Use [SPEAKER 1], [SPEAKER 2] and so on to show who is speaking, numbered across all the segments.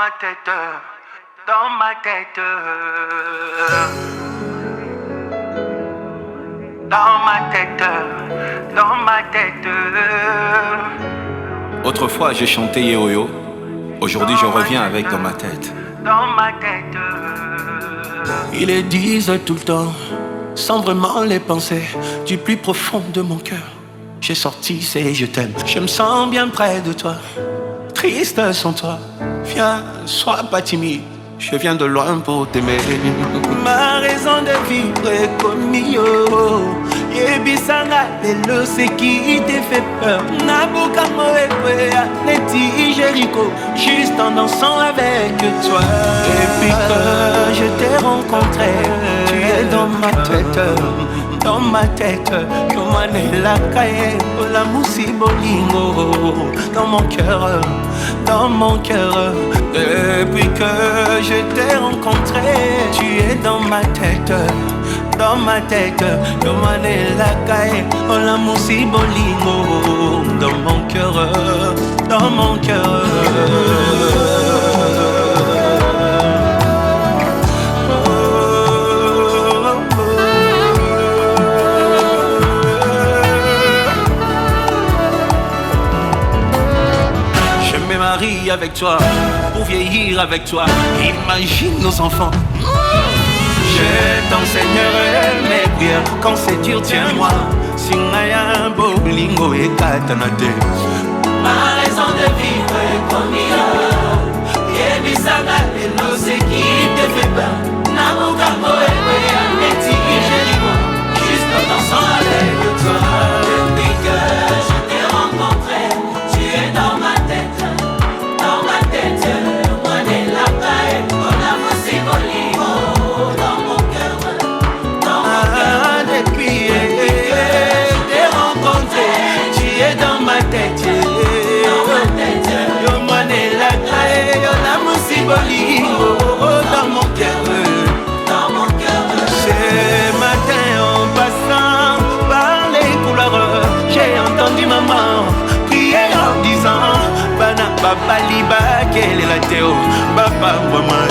[SPEAKER 1] ma tête, dans ma tête, dans ma tête, dans ma tête.
[SPEAKER 2] Autrefois j'ai chanté Yehoyo, aujourd'hui je reviens avec dans ma tête.
[SPEAKER 1] Dans ma tête.
[SPEAKER 3] Ils les disent tout le temps, sans vraiment les penser, du plus profond de mon cœur. J'ai sorti c'est je t'aime. Je me sens bien près de toi, triste sans toi. Viens, sois pas timide, je viens de loin pour t'aimer. Ma raison de vivre est comme yo. Yebisanga lelo c'est qui te fait peur. Nabuka moekwea neti Jéricho, juste en dansant avec toi. Depuis que je t'ai rencontré, tu es dans ma tête, dans ma tête. Yomane la kaye, la moussi bolingo, dans mon cœur, dans mon cœur. Depuis que je t'ai rencontré, tu es dans ma tête, dans ma tête. Yomane la caille, oh la moussi bolingo, dans mon cœur, dans mon cœur. Je me marie avec toi, pour vieillir avec toi. Imagine nos enfants. Je t'enseignerai mes prières. Quand c'est dur, tiens-moi. Singaya bolingo et katanate. Ma raison de vivre est comme yo. Yebisanga lelo c'est qui te fait peur. Nabuka moekwea neti Jéricho, juste en dansant avec toi.
[SPEAKER 4] Depuis que je t'ai rencontré, tu es dans ma tête, dans ma tête. Moi des lapins, on a aussi bolingo.
[SPEAKER 3] Bolingo, dans mon cœur, dans mon cœur. Ce matin en passant par les couleurs, j'ai entendu maman prier en disant Bana papa liba kele la teo, papa maman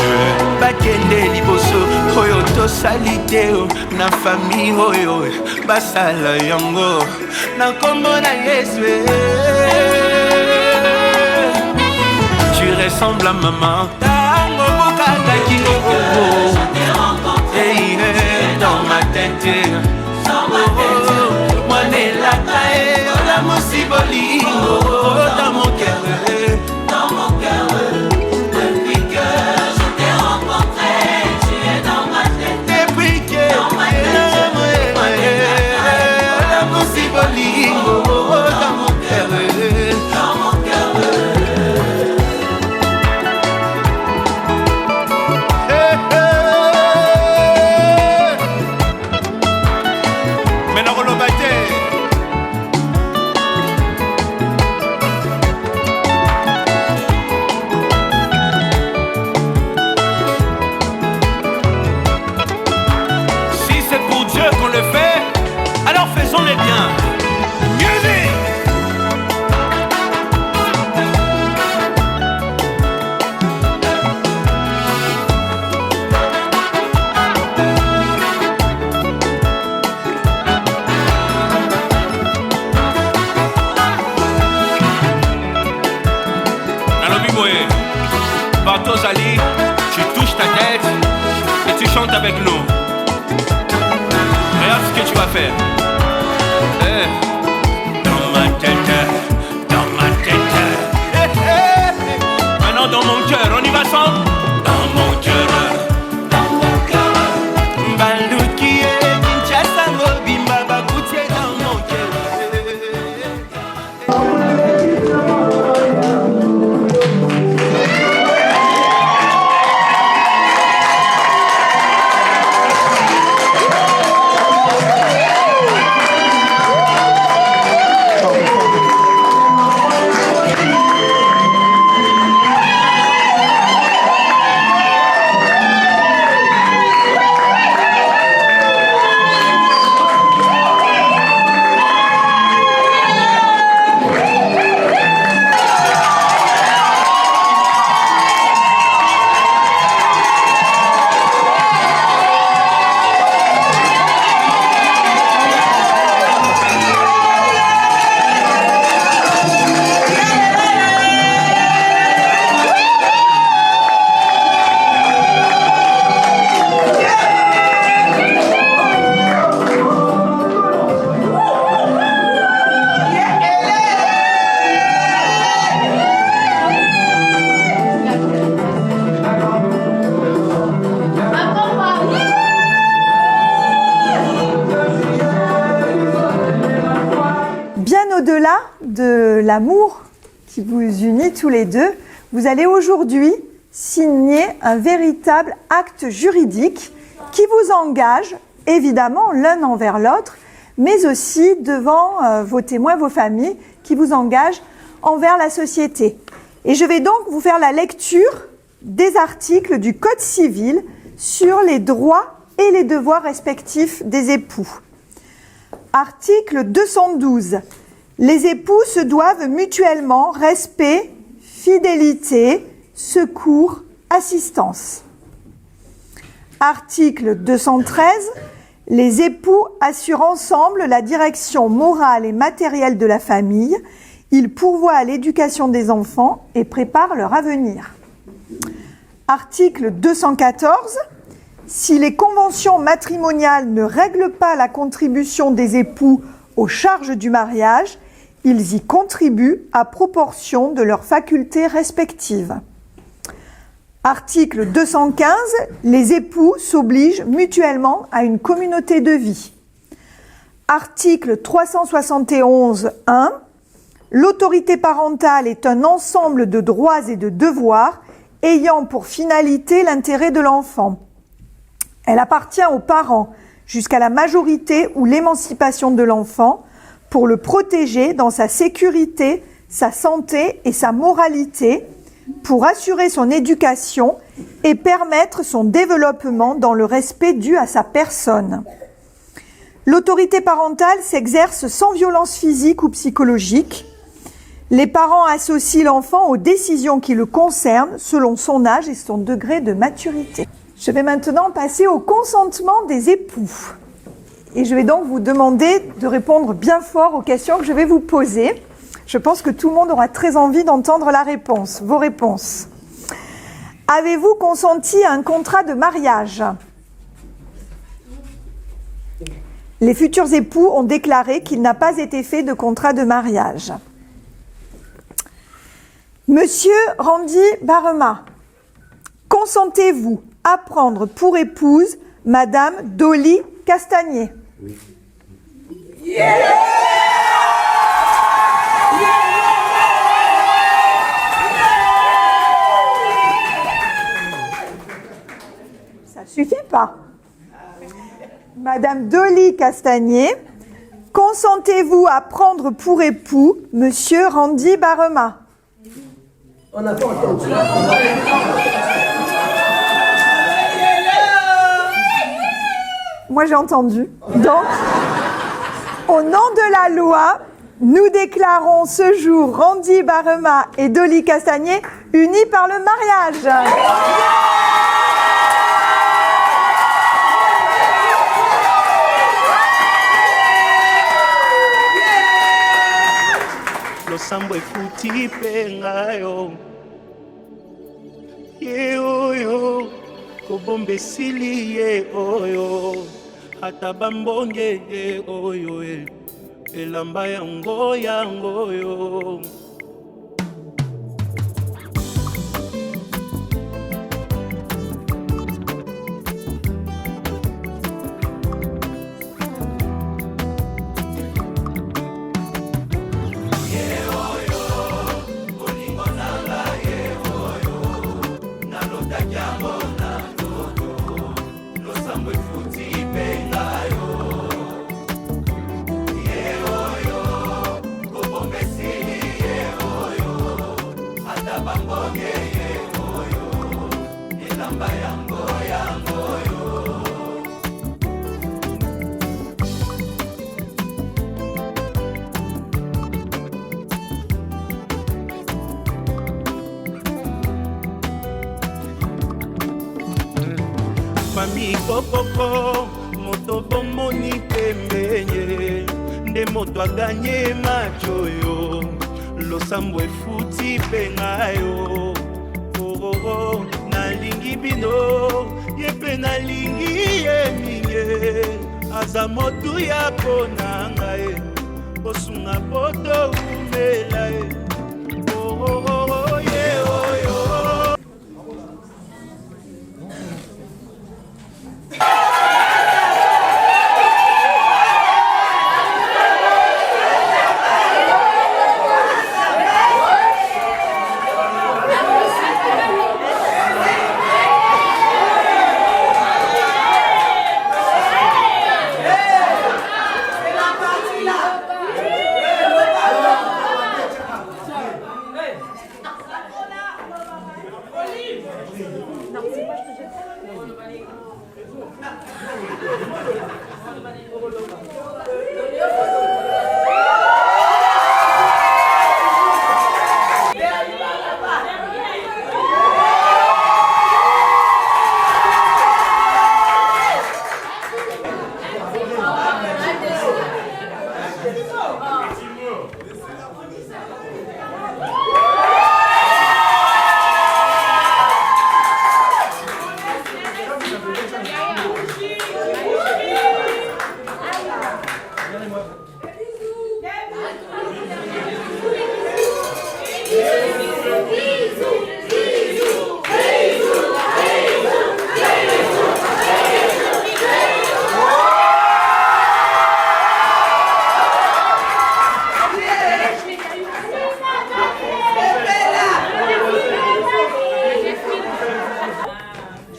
[SPEAKER 3] bakende liboso, oyo to saliteo, na famille oyo basala yango, na kombo na Yesu. Tu ressembles à maman.
[SPEAKER 4] Depuis que je t'ai rencontré,
[SPEAKER 3] dans ma tête,
[SPEAKER 4] dans ma tête.
[SPEAKER 3] moi n'est la taille, la moussi bolingo, dans mon cœur,
[SPEAKER 4] dans mon cœur. Depuis que je t'ai rencontré, tu es dans ma tête.
[SPEAKER 3] Depuis que
[SPEAKER 4] dans ma tête, moi n'est la taille,
[SPEAKER 3] la moussi bolingo, dans mon cœur,
[SPEAKER 4] dans mon cœur.
[SPEAKER 3] Ali, tu touches ta tête et tu chantes avec nous. Regarde ce que tu vas faire. Dans ma tête, dans ma tête. Maintenant dans mon cœur, on y va sans. Dans mon cœur, dans mon cœur. Baluki et Kinshasa, Mobimba, Bakoutié dans mon cœur.
[SPEAKER 5] l'amour qui vous unit tous les deux, vous allez aujourd'hui signer un véritable acte juridique qui vous engage, évidemment, l'un envers l'autre, mais aussi devant vos témoins, vos familles, qui vous engagent envers la société. Et je vais donc vous faire la lecture des articles du Code civil sur les droits et les devoirs respectifs des époux. Article 212. Les époux se doivent mutuellement respect, fidélité, secours, assistance. Article 213. Les époux assurent ensemble la direction morale et matérielle de la famille. Ils pourvoient à l'éducation des enfants et préparent leur avenir. Article 214. Si les conventions matrimoniales ne règlent pas la contribution des époux aux charges du mariage, ils y contribuent à proportion de leurs facultés respectives. Article 215. Les époux s'obligent mutuellement à une communauté de vie. Article 371.1. L'autorité parentale est un ensemble de droits et de devoirs ayant pour finalité l'intérêt de l'enfant. Elle appartient aux parents jusqu'à la majorité ou l'émancipation de l'enfant pour le protéger dans sa sécurité, sa santé et sa moralité, pour assurer son éducation et permettre son développement dans le respect dû à sa personne. L'autorité parentale s'exerce sans violence physique ou psychologique. Les parents associent l'enfant aux décisions qui le concernent selon son âge et son degré de maturité. Je vais maintenant passer au consentement des époux. Et je vais donc vous demander de répondre bien fort aux questions que je vais vous poser. Je pense que tout le monde aura très envie d'entendre la réponse, vos réponses. Avez-vous consenti à un contrat de mariage ? Les futurs époux ont déclaré qu'il n'a pas été fait de contrat de mariage. Monsieur Randy Barema, consentez-vous à prendre pour épouse Madame Dolly Castagnier ? Oui. Yeah! Ça suffit pas. Madame Dolly Castagnier, consentez-vous à prendre pour époux Monsieur Randy Barema ?
[SPEAKER 6] On n'a pas entendu.
[SPEAKER 5] Moi j'ai entendu. Donc, au nom de la loi, nous déclarons ce jour Randy Barema et Dolly Castagnier unis par le mariage.
[SPEAKER 3] Losambo efuti penga yo ye oyo kobombe sili ye oyo ata bambonge ye oyo elamba yango yo. Mami kokoko moto bomoni pembenye nde moto aganye macho yo losambo efuti penga yo oh, nalingi bino yepe nalingi ye minye aza motu ya ponanga ye osunga poto umela ye ye oyo.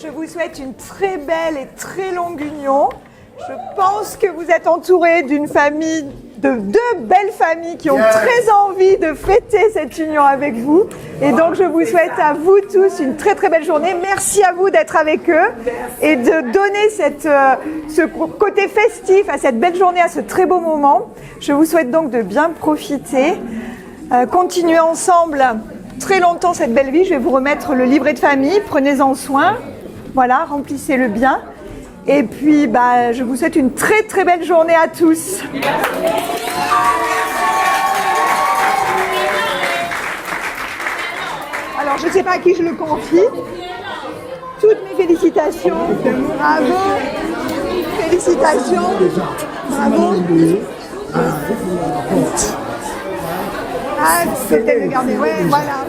[SPEAKER 5] Je vous souhaite une très belle et très longue union. Je pense que vous êtes entourés d'une famille, de deux belles familles qui ont très envie de fêter cette union avec vous. Et donc je vous souhaite à vous tous une très très belle journée. Merci à vous d'être avec eux et de donner ce côté festif à cette belle journée, à ce très beau moment. Je vous souhaite donc de bien profiter. Continuez ensemble très longtemps cette belle vie. Je vais vous remettre le livret de famille. Prenez-en soin. Voilà, remplissez-le bien. Et puis, je vous souhaite une très très belle journée à tous. Alors, je ne sais pas à qui je le confie. Toutes mes félicitations. Bravo. Félicitations. Bravo. Ah, c'était le garder. Ouais, voilà.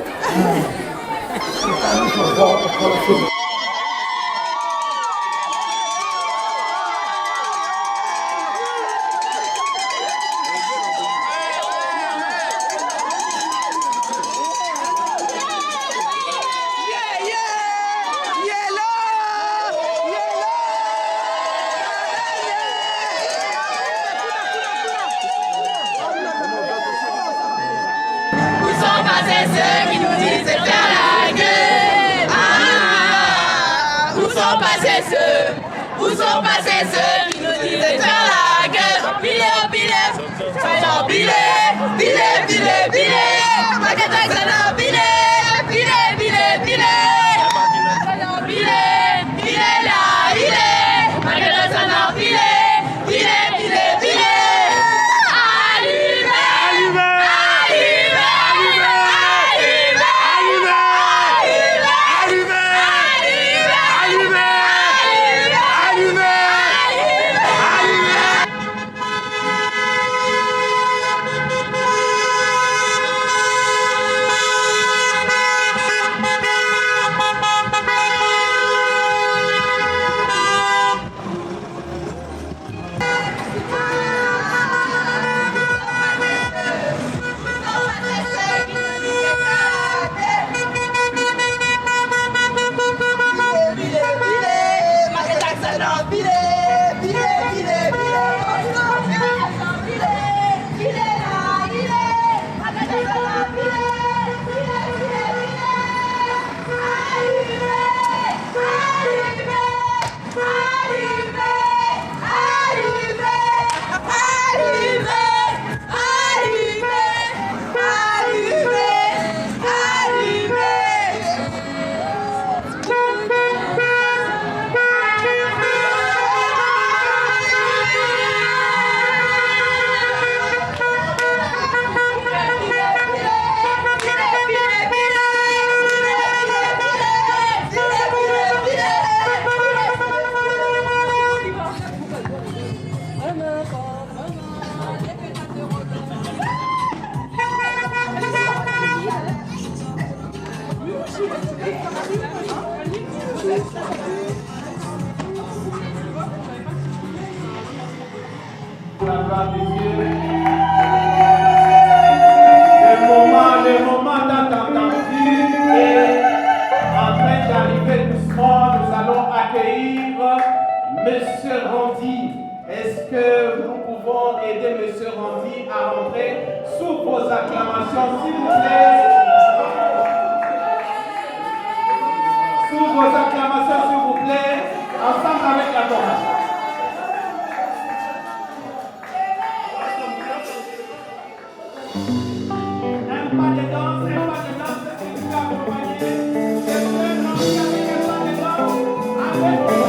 [SPEAKER 4] Ceux qui nous disent de faire la gueule. Où sont passés ceux qui nous disent de faire la gueule.
[SPEAKER 7] Le moment tant attendu est en train d'arriver doucement. Nous allons accueillir Monsieur Randy. Est-ce que nous pouvons aider Monsieur Randy à rentrer sous vos acclamations, s'il vous plaît? vos acclamations, s'il vous plaît, ensemble avec l'adoration. Un pas de danse, si tu veux accompagner. Je peux lancer avec un pas de danse, avec vos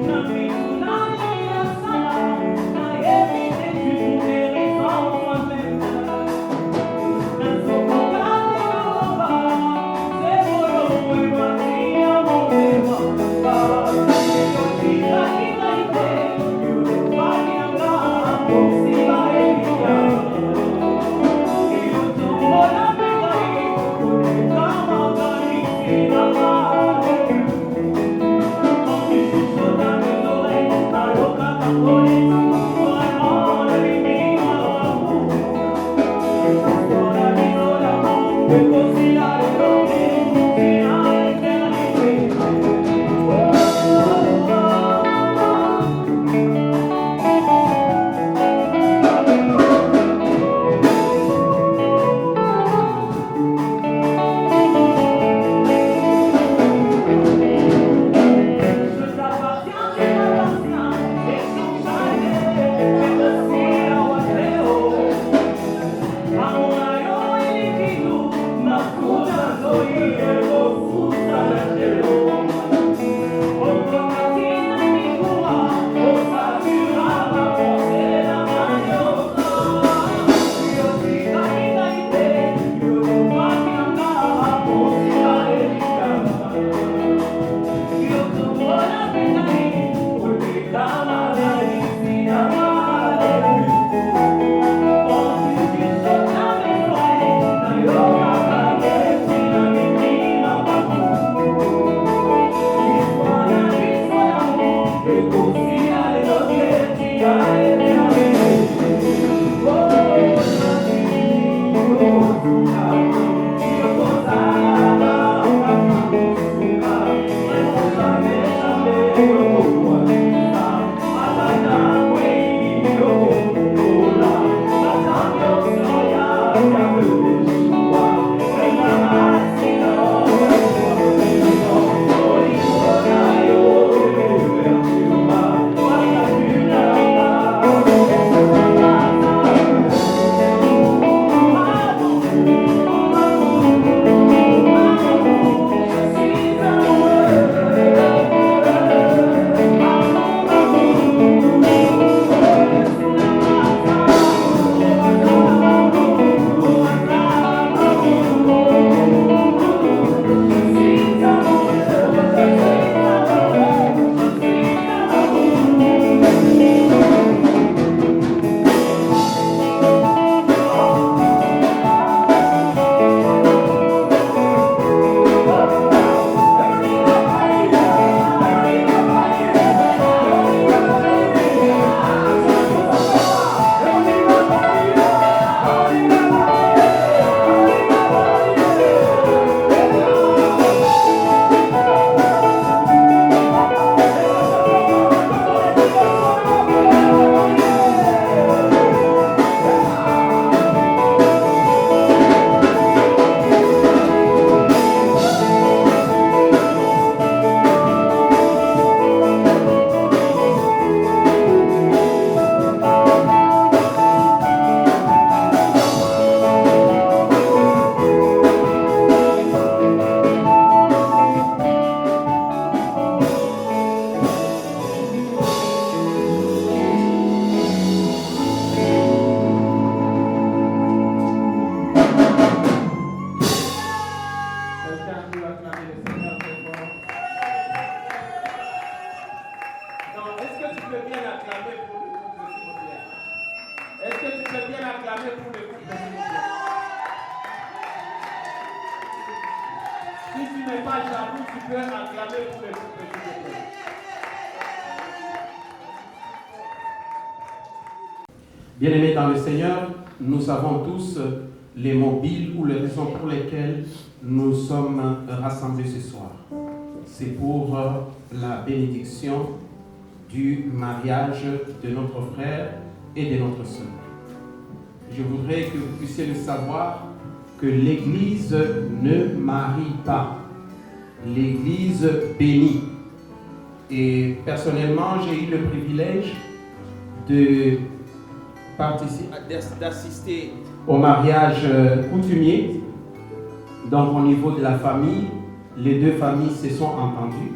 [SPEAKER 4] Nami
[SPEAKER 7] acclamer pour le couple, s'il vous plaît. Si tu n'es pas jaloux, tu peux acclamer pour le couple, s'il vous plaît. Bien-aimés dans le Seigneur, nous avons tous les mobiles ou les raisons pour lesquelles nous sommes rassemblés ce soir. C'est pour la bénédiction du mariage de notre frère et de notre sœur. Je voudrais que vous puissiez le savoir que l'Église ne marie pas. L'Église bénit. Et personnellement, j'ai eu le privilège d'assister au mariage coutumier. Donc au niveau de la famille, les deux familles se sont entendues.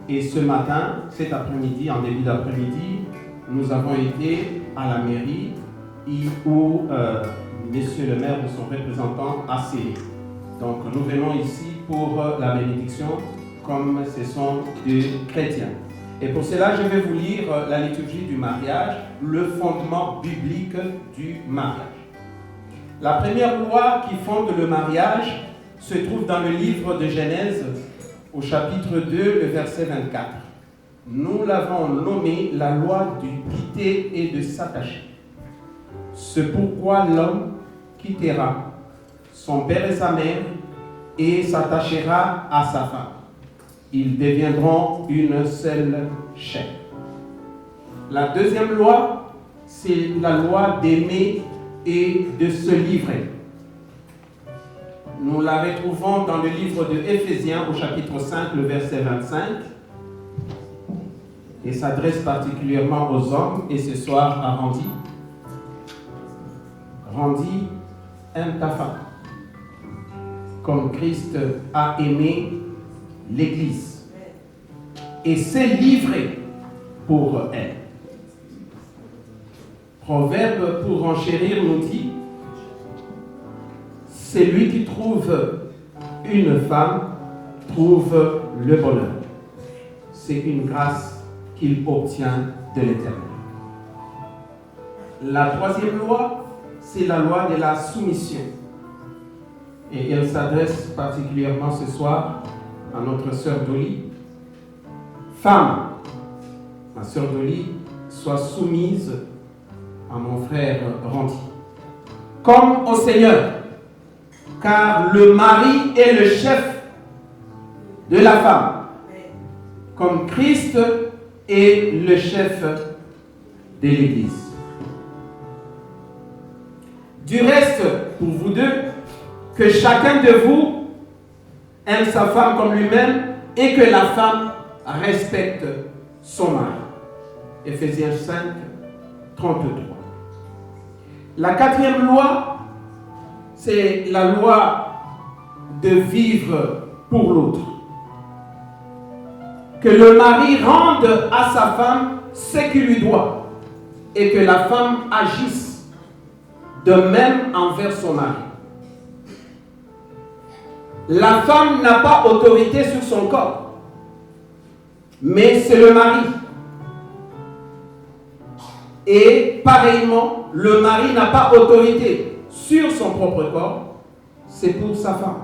[SPEAKER 7] Et ce matin, cet après-midi, en début d'après-midi, nous avons été à la mairie où Monsieur le maire et son représentant a scellé. Donc nous venons ici pour la bénédiction comme ce sont des chrétiens. Et pour cela, je vais vous lire la liturgie du mariage, le fondement biblique du mariage. La première loi qui fonde le mariage se trouve dans le livre de Genèse, au chapitre 2, le verset 24. Nous l'avons nommée la loi du quitter et de s'attacher. C'est pourquoi l'homme quittera son père et sa mère et s'attachera à sa femme. Ils deviendront une seule chair. La deuxième loi, c'est la loi d'aimer et de se livrer. Nous la retrouvons dans le livre de Éphésiens au chapitre 5, le verset 25, et s'adresse particulièrement aux hommes, et ce soir à Randy. Randy, aime ta femme, comme Christ a aimé l'Église, et s'est livré pour elle. Proverbe pour enchérir nous dit: celui qui trouve une femme trouve le bonheur. C'est une grâce qu'il obtient de l'Éternel. La troisième loi, c'est la loi de la soumission. Et elle s'adresse particulièrement ce soir à notre sœur Dolly. Femme, ma sœur Dolly, sois soumise à mon frère Randy, comme au Seigneur, car le mari est le chef de la femme, comme Christ est le chef de l'Église. Du reste, pour vous deux, que chacun de vous aime sa femme comme lui-même et que la femme respecte son mari. Éphésiens 5, 33. La quatrième loi, c'est la loi de vivre pour l'autre. Que le mari rende à sa femme ce qu'il lui doit et que la femme agisse de même envers son mari. La femme n'a pas autorité sur son corps, mais c'est le mari. Et pareillement, le mari n'a pas autorité sur son propre corps, c'est pour sa femme.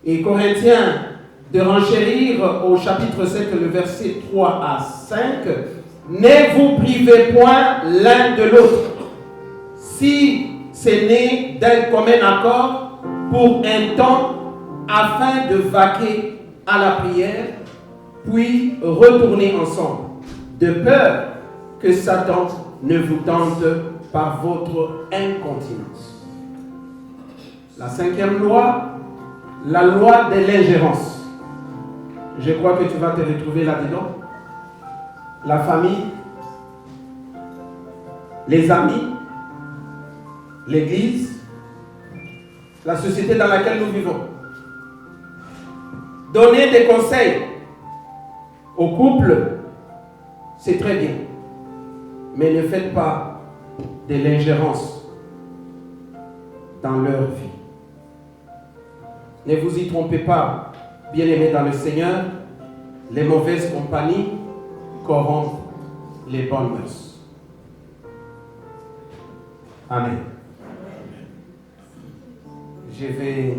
[SPEAKER 7] Et Corinthiens, de renchérir au chapitre 7, le verset 3 à 5, ne vous privez point l'un de l'autre, si c'est né d'un commun accord pour un temps, afin de vaquer à la prière, puis retourner ensemble, de peur que Satan ne vous tente par votre incontinence. La cinquième loi, la loi de l'ingérence. Je crois que tu vas te retrouver là-dedans. La famille, les amis, l'Église, la société dans laquelle nous vivons. Donner des conseils au couple, c'est très bien. Mais ne faites pas de l'ingérence dans leur vie. Ne vous y trompez pas, bien-aimés dans le Seigneur, les mauvaises compagnies corrompent les bonnes mœurs. Amen. Je vais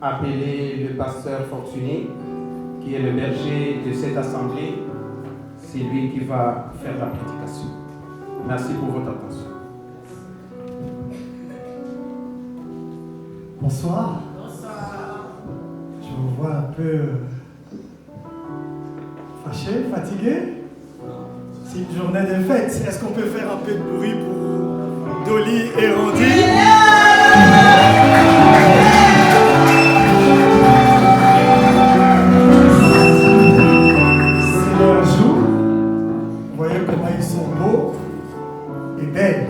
[SPEAKER 7] appeler le pasteur Fortuné, qui est le berger de cette assemblée. C'est lui qui va faire la prédication. Merci pour votre attention.
[SPEAKER 8] Bonsoir. Je vous vois un peu fâché, fatigué. C'est une journée de fête. Est-ce qu'on peut faire un peu de bruit pour Dolly et Randy? C'est leur jour. Vous voyez comment ils sont beaux et belles.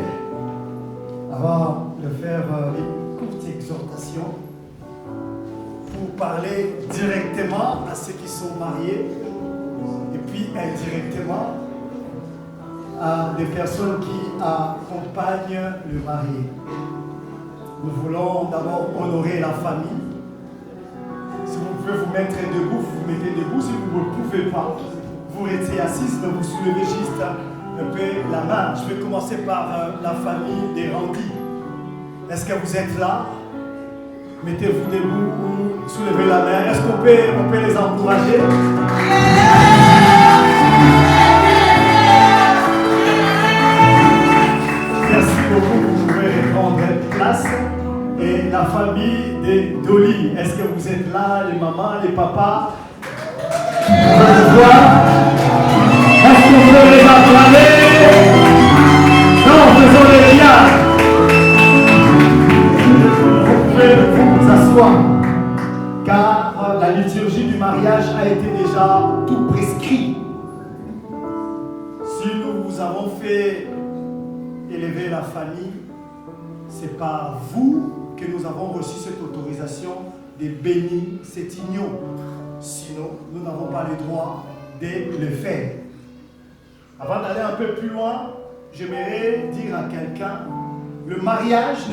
[SPEAKER 8] Avant de faire une courte exhortation pour parler directement à ceux qui sont mariés et puis indirectement à des personnes qui accompagnent le marié. Nous voulons d'abord honorer la famille. Si vous pouvez vous mettre debout, vous vous mettez debout. Si vous ne pouvez pas, vous restez assise, mais vous soulevez juste un peu la main. Je vais commencer par la famille des Randy. Est-ce que vous êtes là? Mettez-vous debout ou soulevez la main. Est-ce qu'on peut les encourager? Merci beaucoup, vous pouvez reprendre place. Et la famille des Dolly, est-ce que vous êtes là, les mamans, les papas? On va le voir. Est-ce qu'on peut les encourager? Non, faisons les liens. Vous pouvez vous asseoir, car la liturgie du mariage a été déjà tout prescrit. Si nous vous avons fait élever la famille, c'est par vous que nous avons reçu cette autorisation de bénir cette union. Sinon, nous n'avons pas le droit de le faire. Avant d'aller un peu plus loin, j'aimerais dire à quelqu'un, le mariage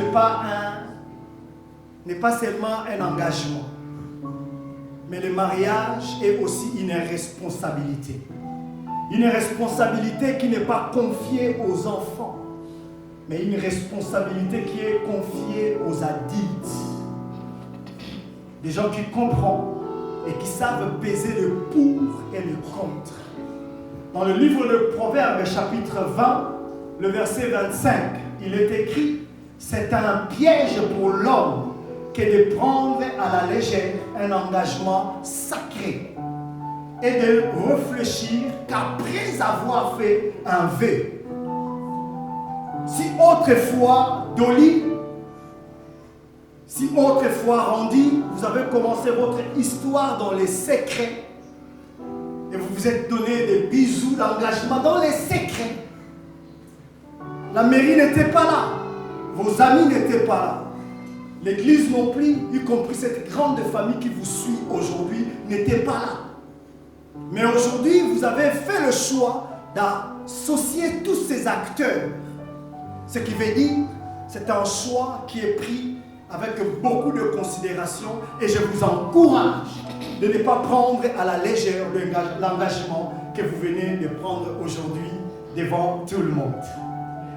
[SPEAKER 8] n'est pas seulement un engagement, mais le mariage est aussi une responsabilité. Une responsabilité qui n'est pas confiée aux enfants, mais une responsabilité qui est confiée aux adultes. Des gens qui comprennent et qui savent peser le pour et le contre. Dans le livre de Proverbes, chapitre 20, le verset 25, il est écrit « C'est un piège pour l'homme que de prendre à la légère un engagement sacré et de réfléchir qu'après avoir fait un vœu. » Si autrefois, Dolly, si autrefois, Randy, vous avez commencé votre histoire dans les secrets et vous vous êtes donné des bisous d'engagement dans les secrets. La mairie n'était pas là, vos amis n'étaient pas là, l'église non plus, y compris cette grande famille qui vous suit aujourd'hui, n'était pas là. Mais aujourd'hui, vous avez fait le choix d'associer tous ces acteurs. Ce qui veut dire, c'est un choix qui est pris avec beaucoup de considération et je vous encourage de ne pas prendre à la légère l'engagement que vous venez de prendre aujourd'hui devant tout le monde.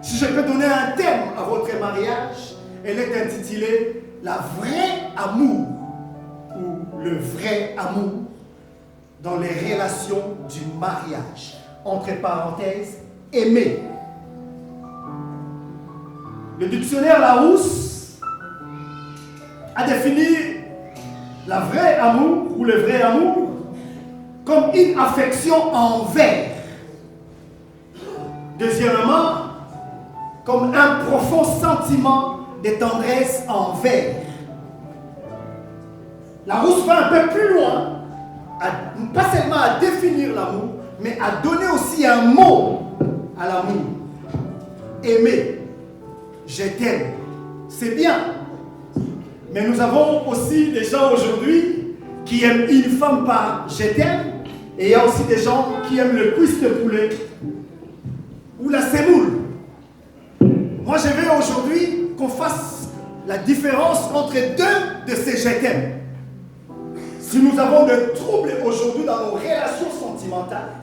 [SPEAKER 8] Si je peux donner un thème à votre mariage, elle est intitulée « La vraie amour » ou « Le vrai amour dans les relations du mariage ». Entre parenthèses, « aimer ». Le dictionnaire Larousse a défini la vraie amour ou le vrai amour comme une affection envers. Deuxièmement, comme un profond sentiment de tendresse envers. Larousse va un peu plus loin, pas seulement à définir l'amour, mais à donner aussi un mot à l'amour. Aimer. Je t'aime. C'est bien. Mais nous avons aussi des gens aujourd'hui qui aiment une femme par je t'aime. Et il y a aussi des gens qui aiment le cuisse de poulet ou la semoule. Moi, je veux aujourd'hui qu'on fasse la différence entre deux de ces je t'aime. Si nous avons des troubles aujourd'hui dans nos relations sentimentales,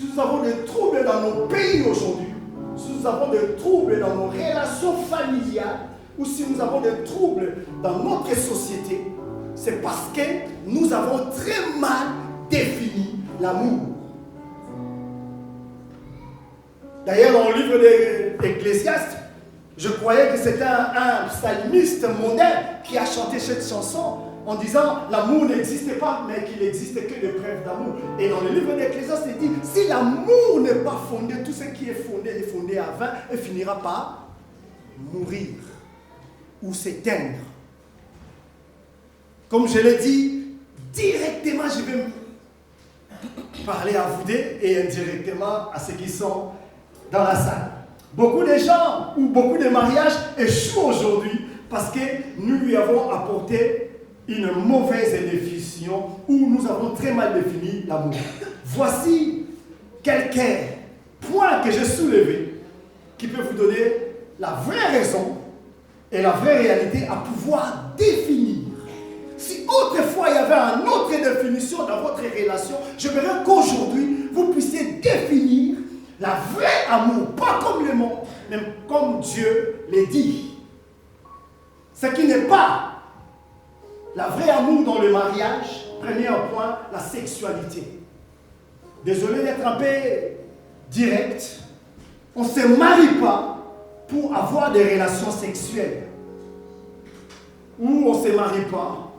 [SPEAKER 8] si nous avons des troubles dans nos pays aujourd'hui, si nous avons des troubles dans nos relations familiales, ou si nous avons des troubles dans notre société, c'est parce que nous avons très mal défini l'amour. D'ailleurs, dans le livre d'Ecclésiaste, je croyais que c'était un psalmiste moderne qui a chanté cette chanson en disant l'amour n'existe pas, mais qu'il n'existe que des preuves d'amour. Et dans le livre d'Ecclésiaste, il dit si l'amour n'est pas fondé, tout ce qui est fondé à vain et finira par mourir ou s'éteindre. Comme je l'ai dit, directement je vais parler à vous deux et indirectement à ceux qui sont dans la salle. Beaucoup de gens ou beaucoup de mariages échouent aujourd'hui parce que nous lui avons apporté une mauvaise définition ou nous avons très mal défini l'amour. Voici quelques points que j'ai soulevés qui peuvent vous donner la vraie raison et la vraie réalité à pouvoir définir. Si autrefois il y avait une autre définition dans votre relation, j'aimerais qu'aujourd'hui vous puissiez définir la vraie amour, pas comme le monde, mais comme Dieu l'a dit. Ce qui n'est pas la vraie amour dans le mariage, premier point, la sexualité. Désolé d'être un peu direct, on ne se marie pas pour avoir des relations sexuelles. Ou on ne se marie pas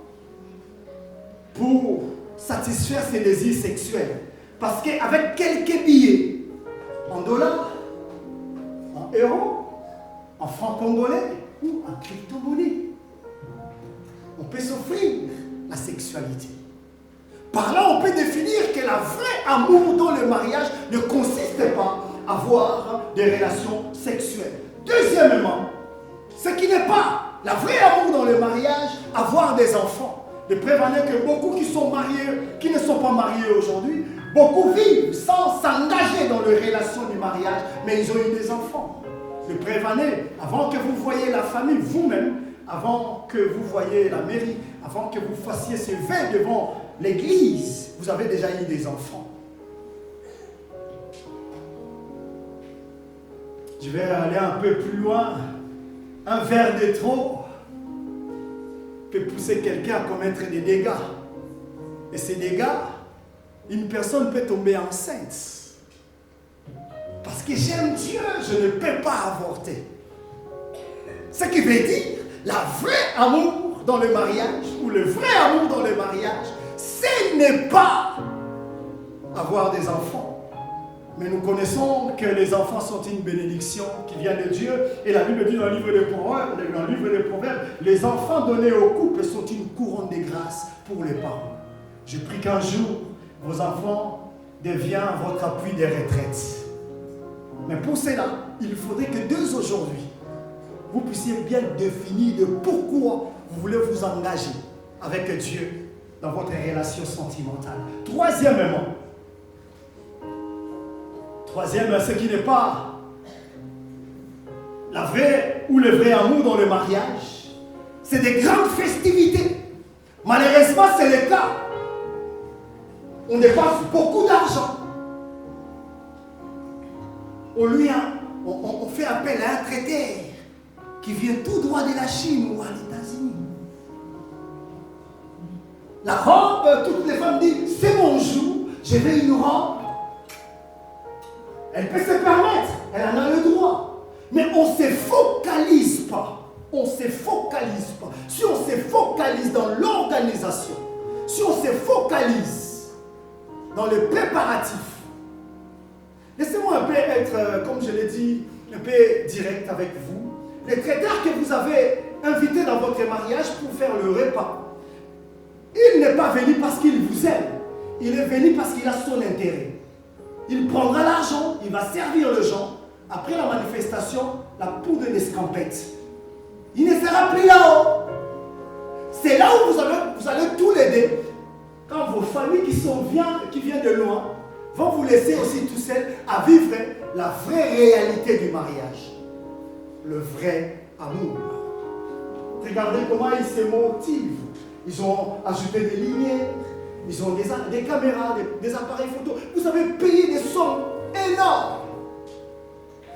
[SPEAKER 8] pour satisfaire ses désirs sexuels. Parce qu'avec quelques billets, en dollars, en euros, en francs congolais ou en crypto-monnaie, on peut s'offrir la sexualité. Par là, on peut définir que la vraie amour dans le mariage ne consiste pas à avoir des relations sexuelles. Deuxièmement, ce qui n'est pas la vraie amour dans le mariage, avoir des enfants. De prévenir que beaucoup qui sont mariés, qui ne sont pas mariés aujourd'hui, beaucoup vivent sans s'engager dans les relations du mariage, mais ils ont eu des enfants. De prévenir, avant que vous voyiez la famille vous-même, avant que vous voyiez la mairie, avant que vous fassiez ce vœu devant l'église, vous avez déjà eu des enfants. Je vais aller un peu plus loin. Un verre de trop peut pousser quelqu'un à commettre des dégâts. Et ces dégâts, une personne peut tomber enceinte. Parce que j'aime Dieu, je ne peux pas avorter. Ce qui veut dire, la vraie amour dans le mariage, ou le vrai amour dans le mariage, ce n'est pas avoir des enfants. Mais nous connaissons que les enfants sont une bénédiction qui vient de Dieu. Et la Bible dit dans le livre des Proverbes, les enfants donnés au couple sont une couronne de grâce pour les parents. Je prie qu'un jour, vos enfants deviennent votre appui de retraite. Mais pour cela, il faudrait que dès aujourd'hui, vous puissiez bien définir de pourquoi vous voulez vous engager avec Dieu dans votre relation sentimentale. Troisièmement, ce qui n'est pas la vraie ou le vrai amour dans le mariage, c'est des grandes festivités. Malheureusement, c'est le cas. On dépense beaucoup d'argent. On fait appel à un traiteur qui vient tout droit de la Chine ou à l'États-Unis. La robe, toutes les femmes disent, c'est mon jour, je veux une robe. Elle peut se permettre, elle en a le droit. Mais on ne se focalise pas. On ne se focalise pas. Si on se focalise dans l'organisation, si on se focalise dans les préparatifs, laissez-moi un peu être, comme je l'ai dit, un peu direct avec vous. Les traiteurs que vous avez invités dans votre mariage pour faire le repas, il n'est pas venu parce qu'il vous aime. Il est venu parce qu'il a son intérêt. Il prendra l'argent, il va servir les gens. Après la manifestation, la poudre d'escampette. Il ne sera plus là-haut. C'est là où vous allez tous les deux. Quand vos familles qui viennent de loin vont vous laisser aussi tout seuls à vivre la vraie réalité du mariage. Le vrai amour. Regardez comment ils se motivent. Ils ont ajouté des lumières. Ils ont des caméras, des appareils photo. Vous avez payé des sommes énormes.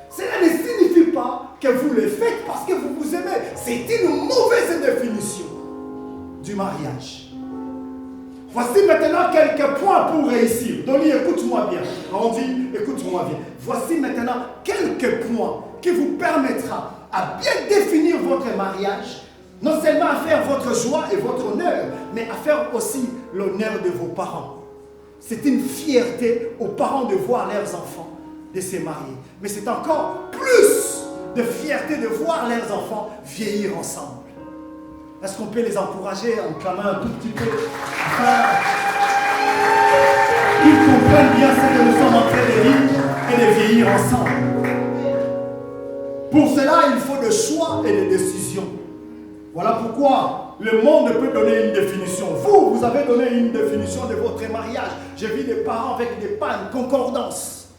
[SPEAKER 8] Cela ne signifie pas que vous le faites parce que vous vous aimez. C'est une mauvaise définition du mariage. Voici maintenant quelques points pour réussir. Dolly, écoute-moi bien. Randy, écoute-moi bien. Voici maintenant quelques points qui vous permettra à bien définir votre mariage, non seulement à faire votre joie et votre honneur, mais à faire aussi l'honneur de vos parents. C'est une fierté aux parents de voir leurs enfants de se marier. Mais c'est encore plus de fierté de voir leurs enfants vieillir ensemble. Est-ce qu'on peut les encourager en clamant un tout petit peu afin qu'ils comprennent bien ce que nous sommes en train de vivre et de vieillir ensemble? Pour cela, il faut des choix et des décisions. Voilà pourquoi le monde peut donner une définition. Vous avez donné une définition de votre mariage. J'ai vu des parents avec des pannes, concordances.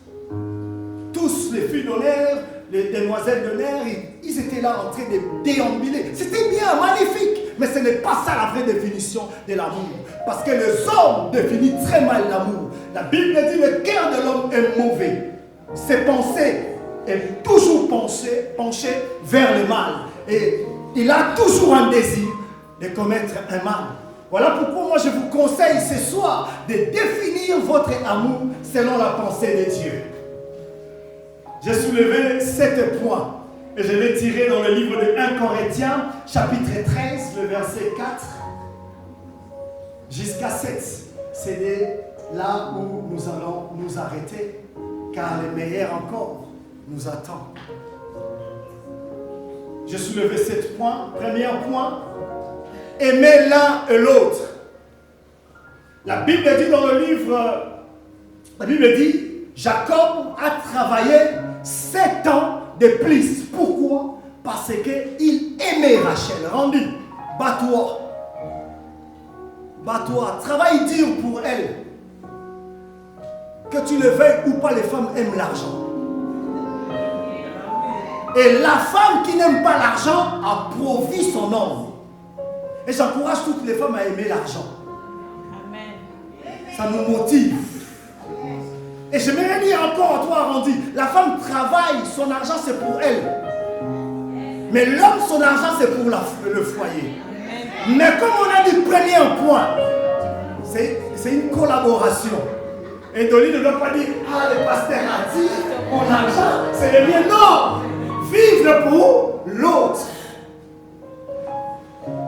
[SPEAKER 8] Tous les filles d'honneur, les demoiselles d'honneur, ils étaient là en train de déambuler. C'était bien, magnifique. Mais ce n'est pas ça la vraie définition de l'amour. Parce que les hommes définissent très mal l'amour. La Bible dit que le cœur de l'homme est mauvais. Ses pensées est toujours penché vers le mal. Et il a toujours un désir de commettre un mal. Voilà pourquoi moi je vous conseille ce soir de définir votre amour selon la pensée de Dieu. J'ai soulevé 7 points et je vais tirer dans le livre de 1 Corinthiens, chapitre 13, le verset 4 jusqu'à 7. C'est là où nous allons nous arrêter, car le meilleur encore nous attend. J'ai soulevé 7 points. Premier point, aimer l'un et l'autre. La Bible dit dans le livre, la Bible dit, Jacob a travaillé 7 ans de plus. Pourquoi? Parce qu'il aimait Rachel. Randy, bats-toi. Bats-toi. Travaille dur pour elle. Que tu le veuilles ou pas, les femmes aiment l'argent. Et la femme qui n'aime pas l'argent appauvrit son homme. Et j'encourage toutes les femmes à aimer l'argent. Ça nous motive. Et j'aimerais dire encore à toi, Randy, la femme travaille, son argent c'est pour elle. Mais l'homme, son argent c'est pour le foyer. Mais comme on a dit, prenez un point. C'est une collaboration. Et Dolly ne doit pas dire, ah le pasteur a dit, mon argent c'est le mien. Non! Vivre pour l'autre.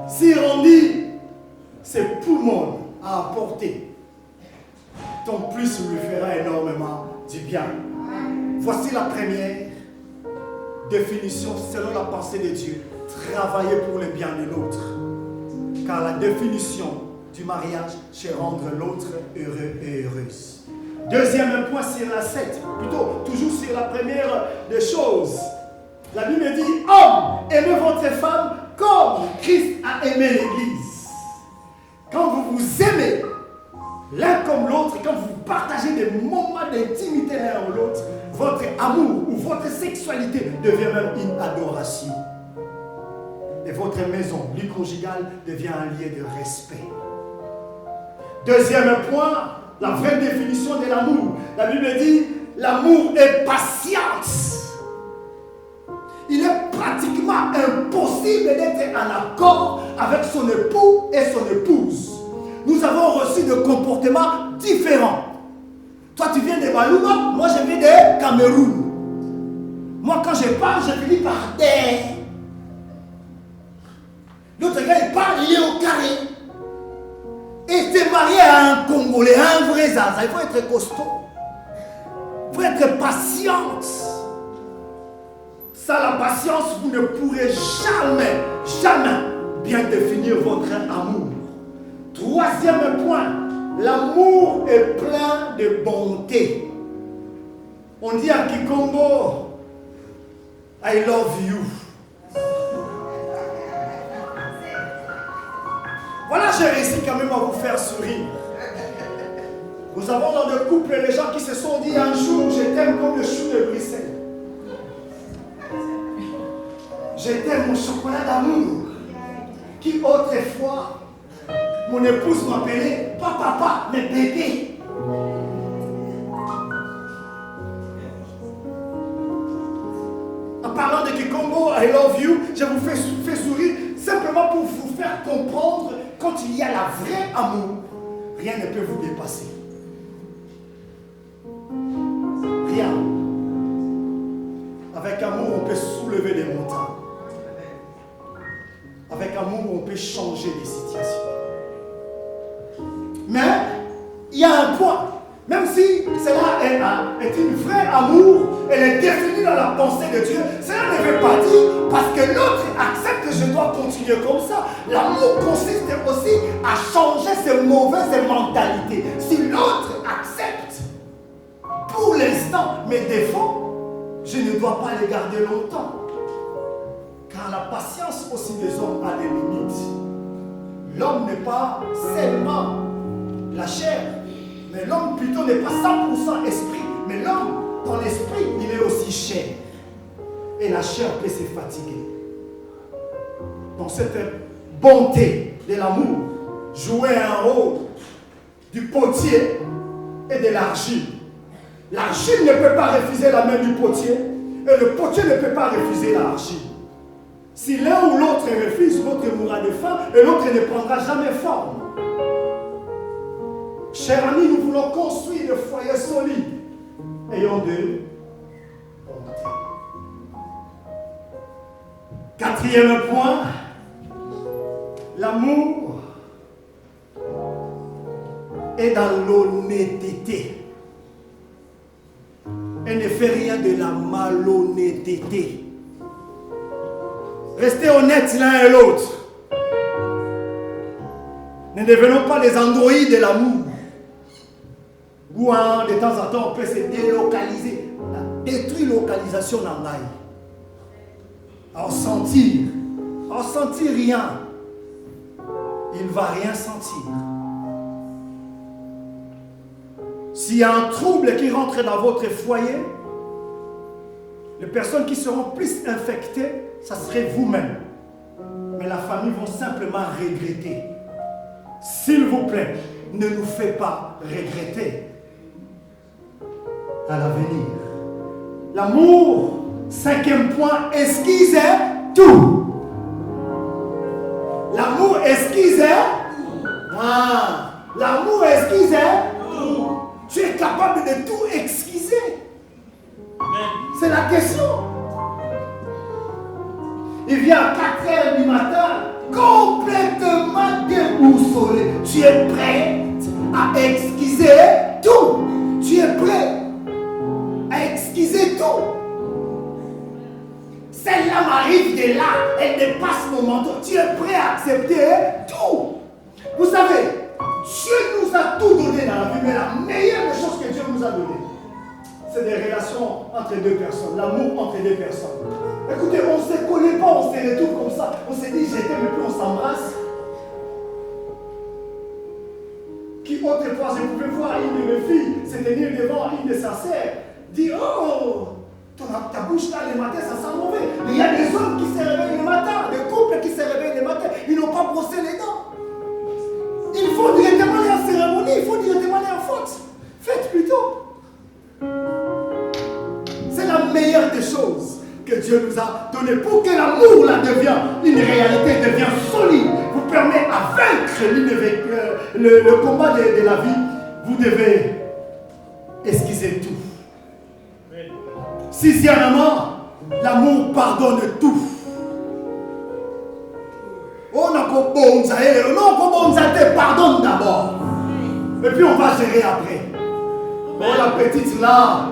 [SPEAKER 8] Si Randy, c'est tout le monde à apporter, ton plus lui fera énormément du bien. Voici la première définition selon la pensée de Dieu. Travailler pour le bien de l'autre. Car la définition du mariage, c'est rendre l'autre heureux et heureuse. Deuxième point sur la 7, plutôt toujours sur la première des choses. La Bible dit, homme, aimez votre femme comme Christ a aimé l'Église. Quand vous vous aimez l'un comme l'autre, quand vous partagez des moments d'intimité l'un ou l'autre, votre amour ou votre sexualité devient même une adoration. Et votre maison, vie conjugale, devient un lieu de respect. Deuxième point, la vraie définition de l'amour. La Bible dit, l'amour est patience. Il est pratiquement impossible d'être en accord avec son époux et son épouse. Nous avons reçu des comportements différents. Toi, tu viens de Balouma, moi, je viens de Cameroun. Moi, quand je parle, je finis par terre. L'autre gars, il parle, il est au carré. Et tu es marié à un Congolais, à un vrai Zaza. Il faut être costaud. Il faut être patiente. Sans la patience, vous ne pourrez jamais bien définir votre amour. Troisième point, l'amour est plein de bonté. On dit à Kikongo, I love you. Voilà, j'ai réussi quand même à vous faire sourire. Nous avons dans le couple les gens qui se sont dit un jour, je t'aime comme le chou de Bruxelles. Je t'aime mon chocolat d'amour qui autrefois Mon épouse m'appelait pas papa, mais bébé. En parlant de Kikongo, I love you, je vous fais sourire simplement pour vous faire comprendre quand il y a la vraie amour, rien ne peut vous dépasser. Rien. Avec amour, on peut soulever des montagnes. Avec amour, on peut changer des situations. Mais il y a un point. Même si cela est une vraie amour, elle est définie dans la pensée de Dieu, cela ne veut pas dire parce que l'autre accepte que je dois continuer comme ça. L'amour consiste aussi à changer ces mauvaises mentalités. Si l'autre accepte pour l'instant mes défauts, je ne dois pas les garder longtemps. Car la patience aussi des hommes a des limites. L'homme n'est pas seulement la chair, mais l'homme plutôt n'est pas 100% esprit, mais l'homme, dans l'esprit, il est aussi chair. Et la chair peut se fatiguer. Dans cette bonté de l'amour, jouer un rôle du potier et de l'argile. L'argile ne peut pas refuser la main du potier, et le potier ne peut pas refuser l'argile. Si l'un ou l'autre refuse, l'autre mourra de faim, et l'autre ne prendra jamais forme. Chers amis, nous voulons construire des foyers solides, ayant de bonté. Quatrième point, l'amour est dans l'honnêteté. Elle ne fait rien de la malhonnêteté. Restez honnêtes l'un et l'autre. Ne devenons pas des androïdes de l'amour. Ou de temps en temps, on peut se délocaliser. La détrilocalisation dans l'ail. En sentir rien. Il ne va rien sentir. S'il y a un trouble qui rentre dans votre foyer, les personnes qui seront plus infectées, ça serait vous-même. Mais la famille va simplement regretter. S'il vous plaît, ne nous faites pas regretter à l'avenir. L'amour, cinquième point, esquisse tout. L'amour esquisse l'amour esquisse tout. Tu es capable de tout exquiser. C'est la question. Il vient à 4 h du matin, complètement déboussolé. Tu es prête à exquiser tout. Tu es prêt à exquiser tout. Celle-là m'arrive de là, elle dépasse mon menton. Tu es prêt à accepter tout. Vous savez, Dieu nous a tout donné dans la vie, mais la meilleure des choses que Dieu nous a donné, c'est des relations entre deux personnes, l'amour entre deux personnes. Écoutez, on ne se connaît pas, on se retrouve comme ça. On se dit, je t'aime et puis on s'embrasse. Qui autrefois, je pouvais voir une de mes filles se tenir devant une de sa sœurs, dire, oh, ta bouche là le matin, ça sent mauvais. Mais il y a des hommes qui se réveillent le matin, des couples qui se réveillent le matin, ils n'ont pas brossé les dents. Il faut directement aller en cérémonie, il faut directement aller en faute. Faites plutôt. C'est la meilleure des choses que Dieu nous a donné pour que l'amour là devienne une réalité, devienne solide, vous permet à vaincre le combat de la vie. Vous devez esquisser tout. Sixièmement, l'amour pardonne tout. On a pardonne d'abord. Et puis on va gérer après. Oh la petite là,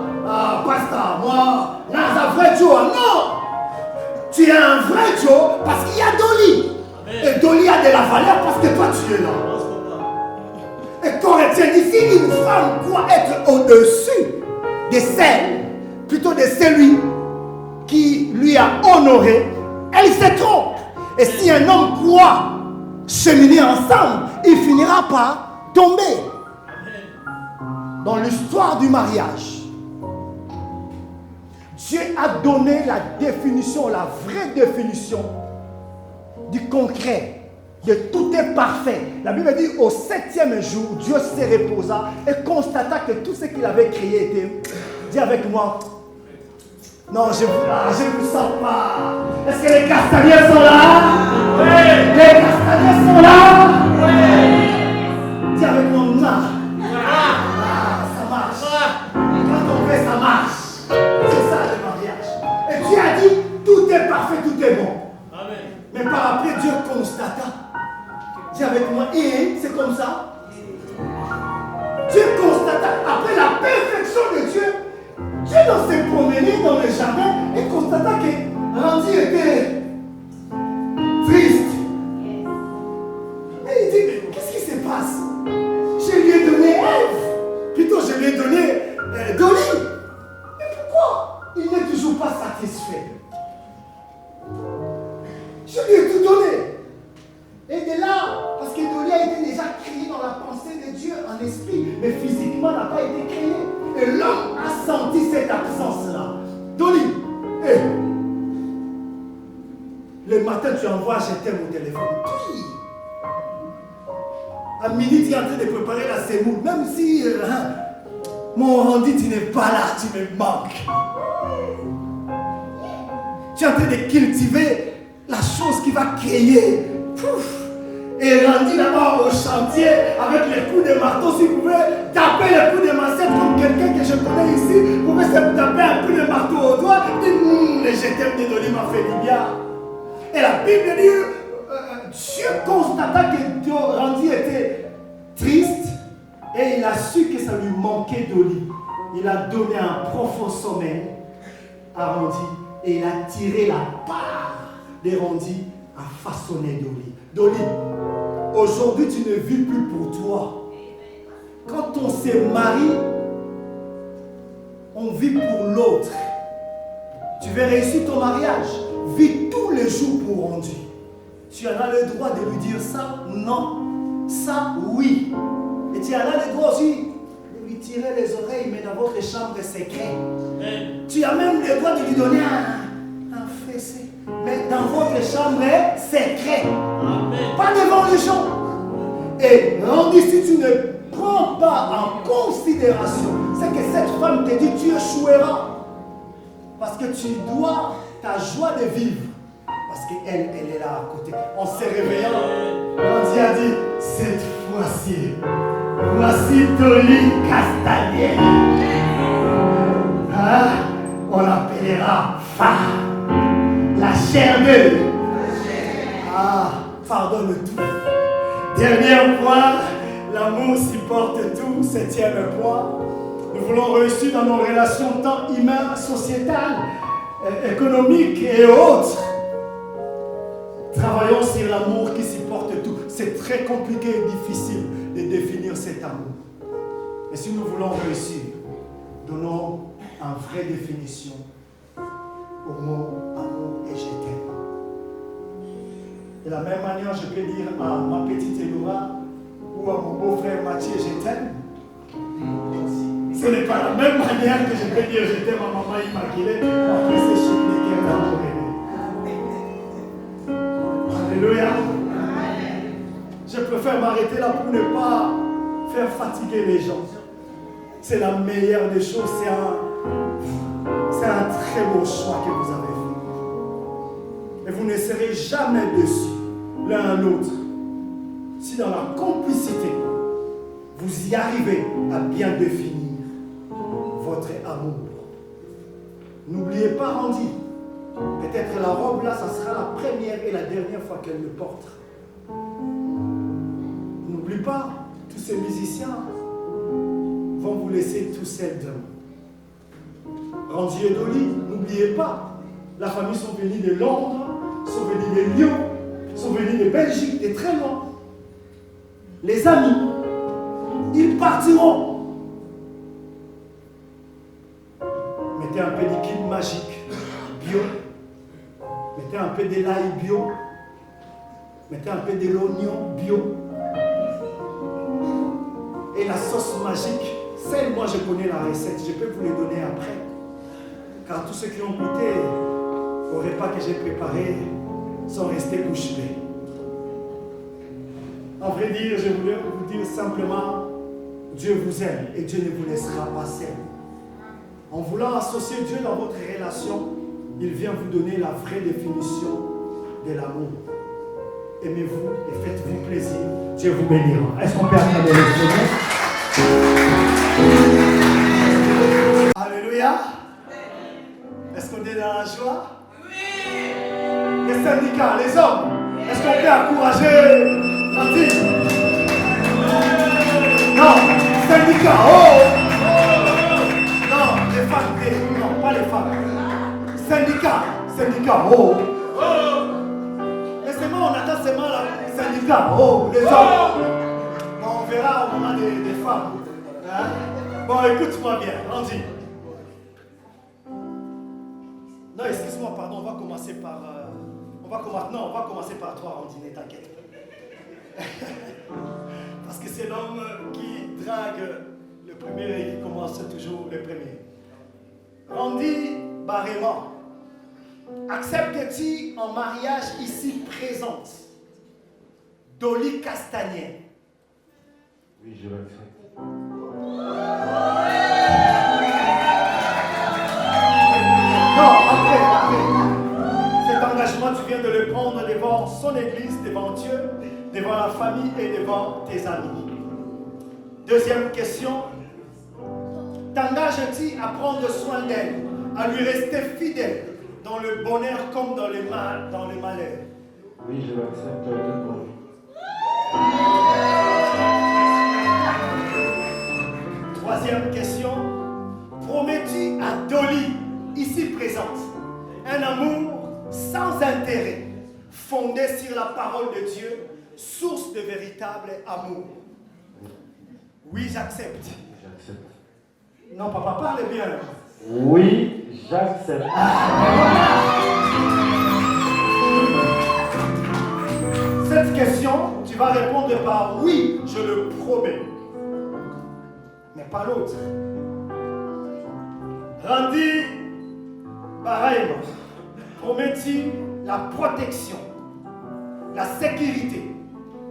[SPEAKER 8] pasta, moi, là, un vrai Joe. Non! Tu es un vrai Joe parce qu'il y a Dolly. Et Dolly a de la valeur parce que toi tu es là. Et Corinthiens dit, si une femme doit être au-dessus de celle, plutôt de celui qui lui a honoré, elle se trompe. Et si un homme croit cheminer ensemble, il finira par tomber. Dans l'histoire du mariage, Dieu a donné la définition, la vraie définition du concret de tout est parfait. La Bible dit au 7e jour, Dieu se reposa et constata que tout ce qu'il avait créé était. Dis avec moi. Non, je vous sens pas. Est-ce que les castaniers sont là? Oui. Les castaniers sont là? Oui. Dis avec moi, non. Ça marche. Quand on fait, ça marche. C'est ça le mariage. Et Dieu a dit, tout est parfait, tout est bon. Amen. Mais par après, Dieu constata. Dis avec moi, et c'est comme ça. Dieu constata, après la perfection de Dieu, Dieu dans ses promenées dans le jardin et constata que Randy était triste. Et il dit, mais qu'est-ce qui se passe? Je lui ai donné Ève. Plutôt, je lui ai donné Dolly. Mais pourquoi il n'est toujours pas satisfait? Je lui ai tout donné. Et de là, parce que Dolly a été déjà créée dans la pensée de Dieu en esprit, mais physiquement n'a pas été créée. Et l'homme a senti cette absence-là. Dolly, hey, le matin tu envoies je t'aime au téléphone. Puis, à midi tu es en train de préparer la semoule. Même si mon Randy tu n'es pas là, tu me manques. Tu es en train de cultiver la chose qui va créer. Pouf. Et Randy là-bas au chantier avec les coups de marteau, s'il pouvait taper les coups de macette comme quelqu'un que je connais ici, pouvait se taper un coup de marteau au doigt, dire je t'aime, désolé, m'a fait du bien. Et la Bible dit, Dieu constata que Randy était triste et il a su que ça lui manquait d'Oli. Il a donné un profond sommeil à Randy et il a tiré la part de Randy à façonner Dolly. Dolly, aujourd'hui tu ne vis plus pour toi. Quand on se marie, on vit pour l'autre. Tu veux réussir ton mariage, vis tous les jours pour Randy. Tu en as le droit de lui dire ça, non, ça, oui. Et tu en as le droit aussi de lui tirer les oreilles, mais dans votre chambre secrète. Tu as même le droit de lui donner un fessé, mais dans votre chambre secrète. Pas devant les gens. Et Randy, si tu ne prends pas en considération, c'est que cette femme te dit tu échoueras. Parce que tu dois ta joie de vivre. Parce qu'elle est là à côté. En se réveillant, Randy a dit, cette fois-ci, voici Dolly Castanier. Hein? On l'appellera femme. La chair d'eux. Ah, pardonne tout. Dernier point, l'amour supporte tout. 7e point, nous voulons réussir dans nos relations tant humaines, sociétales, économiques et autres. Travaillons sur l'amour qui supporte tout. C'est très compliqué et difficile de définir cet amour. Et si nous voulons réussir, donnons une vraie définition au mot amour et je t'aime. De la même manière, je peux dire à ma petite Elora ou à mon beau-frère Mathieu, je t'aime. Ce n'est pas la même manière que je peux dire je t'aime à maman Immaculée après ces chiffres de guerre d'amour aimé. Alléluia. Je préfère m'arrêter là pour ne pas faire fatiguer les gens. C'est la meilleure des choses. C'est un très beau choix que vous avez fait. Et vous ne serez jamais déçus l'un à l'autre si dans la complicité vous y arrivez à bien définir votre amour. N'oubliez pas Randy. Peut-être la robe là, ça sera la première et la dernière fois qu'elle le portera. N'oublie pas, tous ces musiciens vont vous laisser tout seuls demain. Randy et Dolly, n'oubliez pas, la famille sont venus de Londres, sont venus de Lyon, sont venus de Belgique, de très loin. Les amis, ils partiront. Mettez un peu d'équipe magique, bio. Mettez un peu de l'ail bio. Mettez un peu de l'oignon bio. Et la sauce magique, celle, moi je connais la recette, je peux vous les donner après. Car tous ceux qui ont goûté au repas que j'ai préparé sont restés bouche bée. En vrai dire, je voulais vous dire simplement, Dieu vous aime et Dieu ne vous laissera pas seul. En voulant associer Dieu dans votre relation, il vient vous donner la vraie définition de l'amour. Aimez-vous et faites-vous plaisir. Dieu vous bénira. Est-ce qu'on peut acclamer le Seigneur? Alléluia. Est-ce qu'on est dans la joie? Oui. Les syndicats, les hommes, est-ce qu'on peut encourager Randy? Non, syndicats, oh! Non, les femmes, non, pas les femmes. Syndicats, oh! Laissez-moi, on attend seulement les syndicats, oh, les hommes. Bon, on verra au moment des femmes. Hein? Bon, écoute-moi bien, Randy. Non, excuse-moi, pardon, on va commencer par... on va commencer par toi, Randy, t'inquiète. Parce que c'est l'homme qui drague le premier et qui commence toujours le premier. Randy Baraiman, acceptes-tu en mariage ici présente Dolly Castagnet?
[SPEAKER 7] Oui, je l'accepte.
[SPEAKER 8] Non, après. Cet engagement, tu viens de le prendre devant son église, devant Dieu, devant la famille et devant tes amis. Deuxième question. T'engages-tu à prendre soin d'elle, à lui rester fidèle dans le bonheur comme dans le malheur?
[SPEAKER 7] Oui, je l'accepte totalement.
[SPEAKER 8] Troisième question. Promets-tu à Dolly, ici présente, un amour sans intérêt, fondé sur la parole de Dieu, source de véritable amour? Oui, j'accepte.
[SPEAKER 7] J'accepte.
[SPEAKER 8] Non, papa, parle bien.
[SPEAKER 7] Oui, j'accepte.
[SPEAKER 8] Cette question, tu vas répondre par oui, je le promets. Mais pas l'autre. Randy Baraiman, promets-tu la protection, la sécurité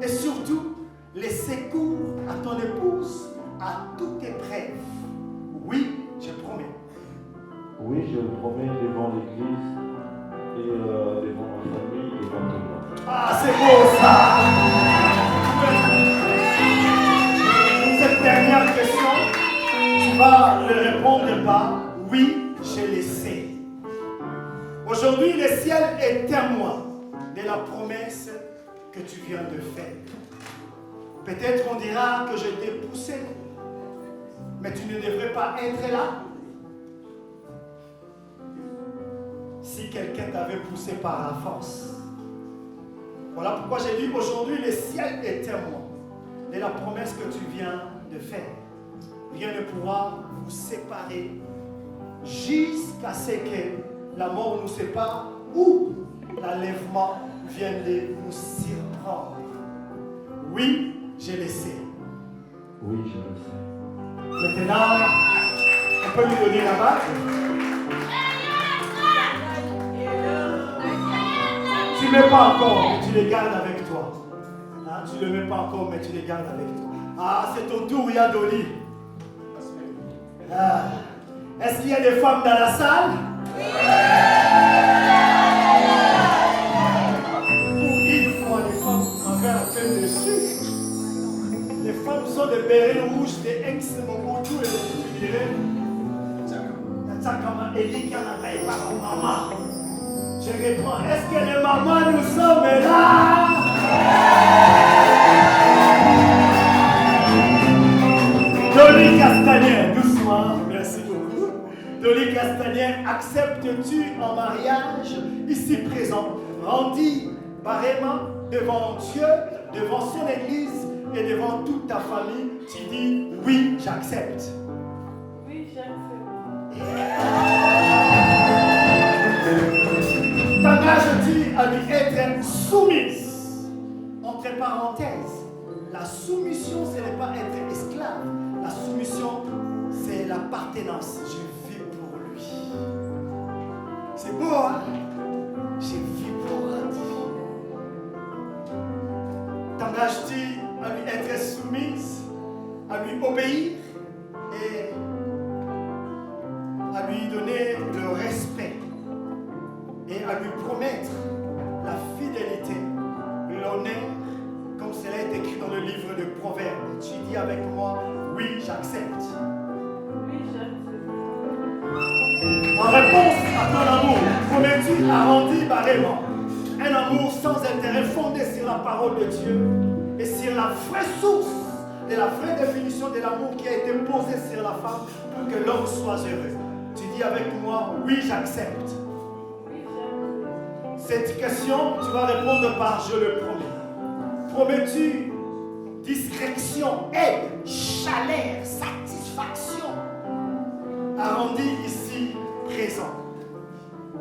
[SPEAKER 8] et surtout les secours à ton épouse à toute épreuve? Oui, je promets.
[SPEAKER 7] Oui, je le promets devant l'église et devant ma famille et devant tout le monde.
[SPEAKER 8] Ah, c'est beau ça! Pour cette dernière question, tu vas le répondre par oui, je le sais. Aujourd'hui, le ciel est témoin de la promesse que tu viens de faire. Peut-être on dira que je t'ai poussé, mais tu ne devrais pas être là. Si quelqu'un t'avait poussé par la force. Voilà pourquoi j'ai dit aujourd'hui, le ciel est témoin de la promesse que tu viens de faire. Rien ne pourra vous séparer jusqu'à ce que la mort nous sépare ou l'enlèvement vienne de nous surprendre. Oui, je le sais.
[SPEAKER 7] Oui, je le sais.
[SPEAKER 8] Maintenant, on peut lui donner la bague. Tu ne mets pas encore, mais tu les gardes avec toi. Hein, tu ne le mets pas encore, mais tu les gardes avec toi. Ah, c'est ton tour, Yadoli. Ah. Est-ce qu'il y a des femmes dans la salle? Pour une fois, les femmes avaient un peu dessus. Les femmes sont des bérets rouges, des ex-mobutu et des tuilés. Maman. Je réponds, est-ce que les mamans nous sommes là? Dolly Castagnet, doucement, merci beaucoup. Dolly Castagnet, acceptes-tu en mariage, ici présent, Randy Baraiman, devant Dieu, devant son église et devant toute ta famille, tu dis oui, j'accepte.
[SPEAKER 9] Oui, j'accepte.
[SPEAKER 8] T'engages-tu à lui être soumise? Entre parenthèses, la soumission, ce n'est pas être esclave. La soumission, c'est l'appartenance. Je vis pour lui. C'est beau, hein? Je vis pour Randy. T'engages-tu à lui être soumise, à lui obéir et à lui donner le respect et à lui promettre la fidélité, l'honneur, comme cela est écrit dans le livre de Proverbes? Tu dis avec moi, oui, j'accepte.
[SPEAKER 9] Oui, j'accepte.
[SPEAKER 8] En réponse à ton amour, promets-tu à Randy Baraiement un amour sans intérêt fondé sur la parole de Dieu et sur la vraie source et la vraie définition de l'amour qui a été posée sur la femme pour que l'homme soit heureux? Tu dis avec moi, oui, j'accepte.
[SPEAKER 9] Oui, j'accepte.
[SPEAKER 8] Cette question, tu vas répondre par je le promets. Promets-tu discrétion, aide, chaleur, satisfaction à Randy ici présent?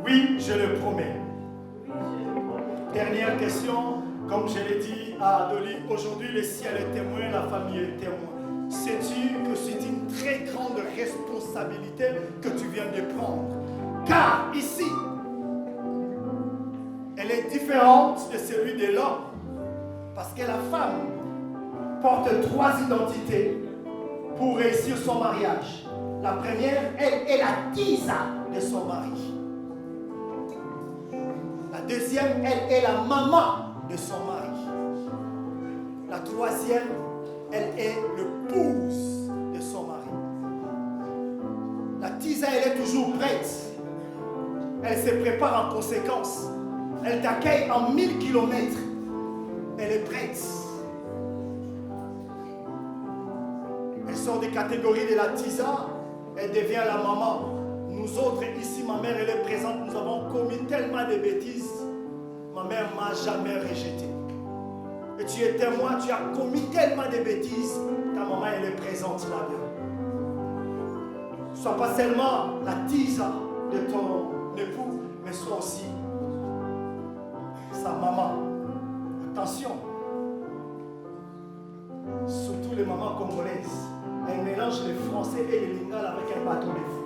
[SPEAKER 8] Oui, je le promets.
[SPEAKER 9] Oui, je le promets.
[SPEAKER 8] Dernière question, comme je l'ai dit à Adoli, aujourd'hui le ciel est témoin, la famille est témoin. Sais-tu que c'est une très grande responsabilité que tu viens de prendre? Car ici, elle est différente de celui de l'homme. Parce que la femme porte 3 identités pour réussir son mariage. La première, elle est la tisa de son mari. La deuxième, elle est la maman de son mari. La troisième, elle est l'épouse de son mari. La tisa, elle est toujours prête. Elle se prépare en conséquence. Elle t'accueille en 1000 kilomètres. Elle est prête. Elle sort des catégories de la tisa. Elle devient la maman. Nous autres, ici, ma mère, elle est présente. Nous avons commis tellement de bêtises. Ma mère ne m'a jamais rejeté. Et tu es témoin, tu as commis tellement de bêtises. Ta maman, elle est présente là-dedans. Sois pas seulement la tisa de ton époux, mais sois aussi sa maman. Attention. Surtout les mamans congolaises. Elles mélangent le français et le lingala avec un bâton de fou.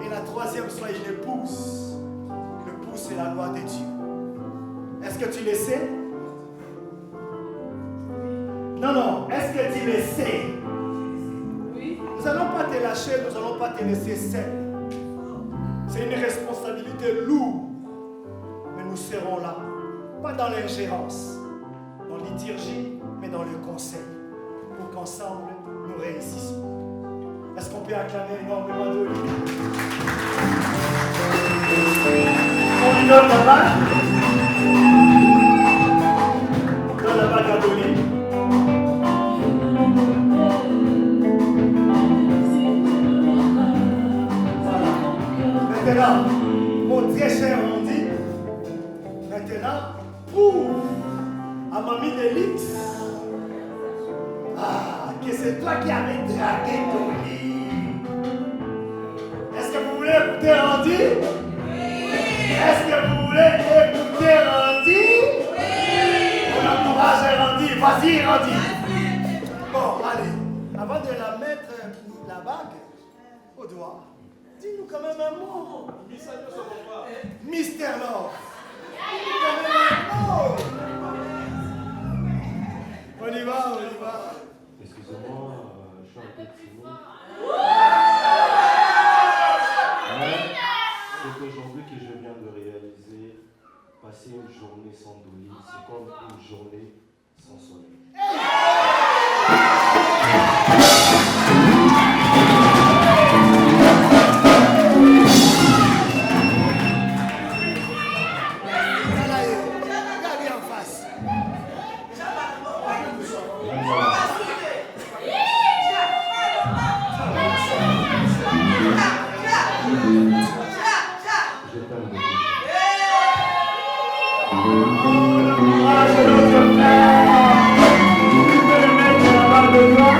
[SPEAKER 8] Et la troisième, soit une épouse. L'épouse, c'est la loi de Dieu. Est-ce que tu le sais? Non, non. Est-ce que tu le sais?
[SPEAKER 9] Oui.
[SPEAKER 8] Nous n'allons pas te lâcher, nous n'allons pas te laisser seul. C'est une responsabilité lourde. Mais nous serons là. Pas dans l'ingérence, dans la liturgie, mais dans le conseil. Pour qu'ensemble, nous réussissions. Est-ce qu'on peut acclamer énormément de lui? On lui donne la bague. Donne la bague à Dolly. Voilà. Maintenant, mon très cher Randy, maintenant, prouve à Mamie Delix que c'est toi qui avais dragué Dolly. Est-ce que vous voulez écouter Randy? Oui. Est-ce que vous voulez écouter Randy? Oui. On encourage Randy. Vas-y, Randy. Bon, allez. Avant de la mettre la bague au doigt, dis-nous quand même un mot. Mister Love. Dis-nous quand même un mot. On y va, on y va.
[SPEAKER 10] Excusez-moi, je suis un peu timide. C'est aujourd'hui que je viens de réaliser, passer une journée sans Dolly, c'est comme une journée sans soleil.
[SPEAKER 8] Regardez en face.
[SPEAKER 10] Je t'aime beaucoup.
[SPEAKER 8] Encourage notre frère. Tu peux le mettre à la barre de toi.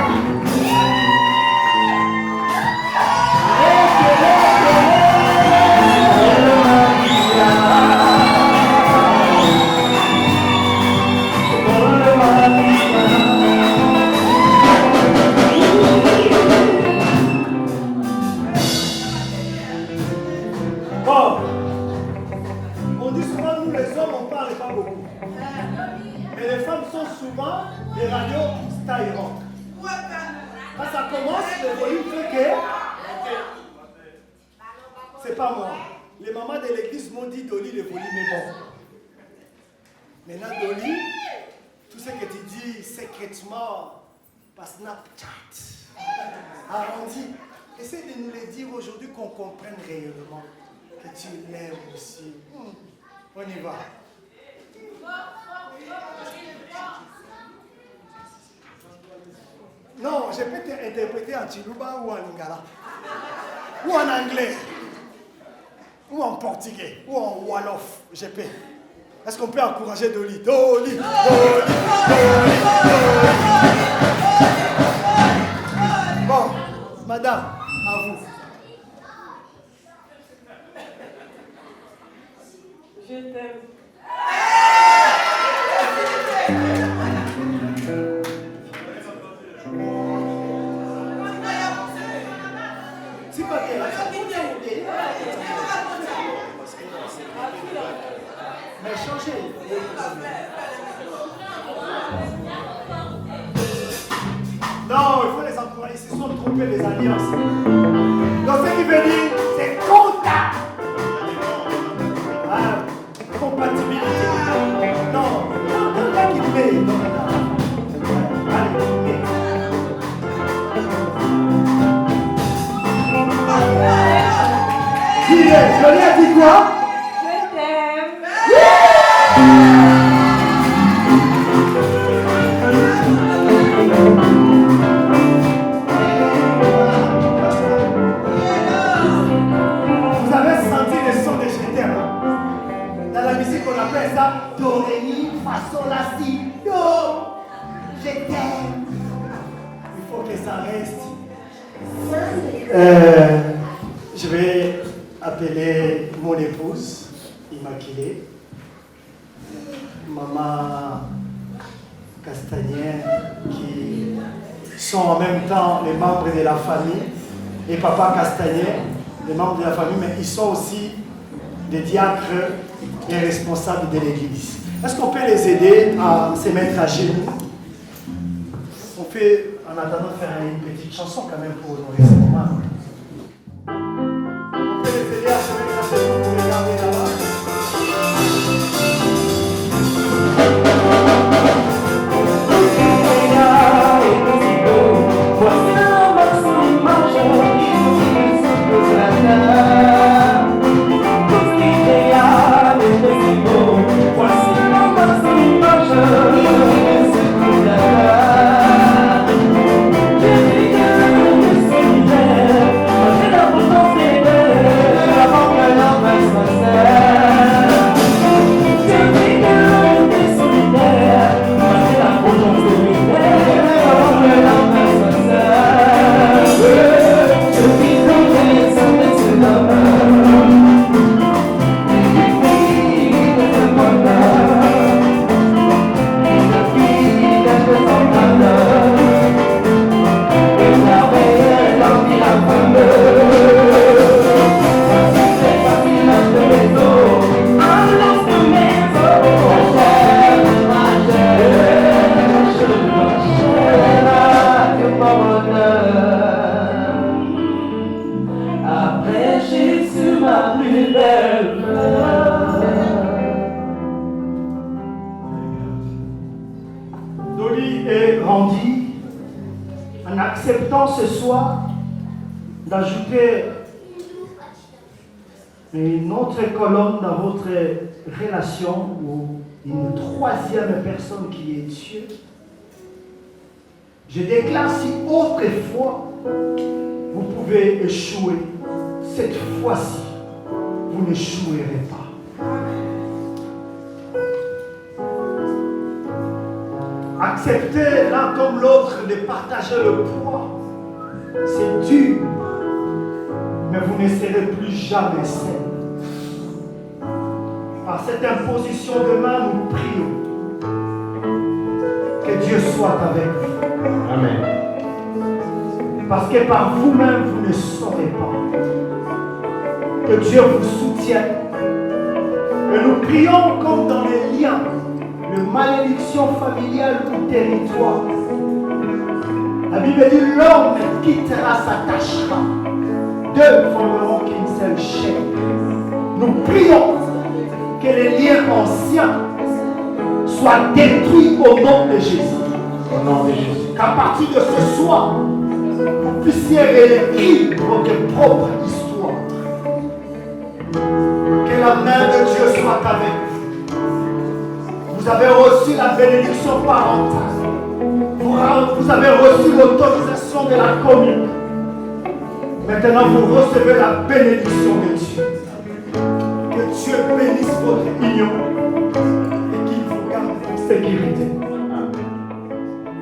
[SPEAKER 8] Bon, souvent les radios Skyrock. Quand ça commence, le volume fait que... C'est pas moi. Les mamans de l'église m'ont dit, Dolly, le volume est bon. Maintenant, Dolly, tout ce que tu dis secrètement par Snapchat, arrondi, essaie de nous le dire aujourd'hui qu'on comprenne réellement que tu l'aimes aussi. On y va. Non, je peux t'interpréter en Chiluba ou en Lingala, ou en anglais, ou en portugais, ou en Wolof. Je peux. Est-ce qu'on peut encourager Dolly? Dolly, Dolly, Dolly, Dolly. Bon, madame, à vous.
[SPEAKER 9] Je t'aime.
[SPEAKER 8] C'est pas bien, mais changez. Non, il faut les encourager. Ils se sont trompés les alliances. Donc ce qui veut dire, c'est contact. Ah, compatibilité. Non, non, qui paye. Non, allez, Jolie a dit quoi?
[SPEAKER 9] Je t'aime.
[SPEAKER 8] Vous avez senti le son de je t'aime. Dans la musique, on appelle ça Do, Ré, Mi, Fa, Sol, La, Si, Do. Je t'aime. Il faut que ça reste. Je vais appeler mon épouse, Immaculée, maman Castagnier, qui sont en même temps les membres de la famille, et papa Castagnier, les membres de la famille, mais ils sont aussi des diacres et responsables de l'église. Est-ce qu'on peut les aider à se mettre à genoux? On peut, en attendant, faire une petite chanson quand même pour honorer ce moment. On peut les aider à se mettre à genoux pour regarder là-bas. Dolly est rendue en acceptant ce soir d'ajouter une autre colonne dans votre relation ou une troisième personne qui est Dieu. Je déclare si autrefois vous pouvez échouer, cette fois-ci, vous n'échouerez pas. Acceptez l'un comme l'autre de partager le poids. C'est dur, mais vous ne serez plus jamais seul. Par cette imposition de main, nous prions que Dieu soit avec vous.
[SPEAKER 10] Amen.
[SPEAKER 8] Parce que par vous-même, vous ne saurez pas. Que Dieu vous soutienne. Et nous prions comme dans les liens. de malédiction familiale ou territoire. La Bible dit l'homme quittera, s'attachera. Deux formeront qu'une seule chair. Nous prions que les liens anciens soient détruits au nom de Jésus.
[SPEAKER 7] Au nom de Jésus.
[SPEAKER 8] Qu'à partir de ce soir, vous puissiez réécrire votre propre histoire. Que la main de Dieu soit avec vous. Vous avez reçu la bénédiction parentale. Vous avez reçu l'autorisation de la commune. Maintenant, vous recevez la bénédiction de Dieu. Que Dieu bénisse votre union et qu'il vous garde en sécurité.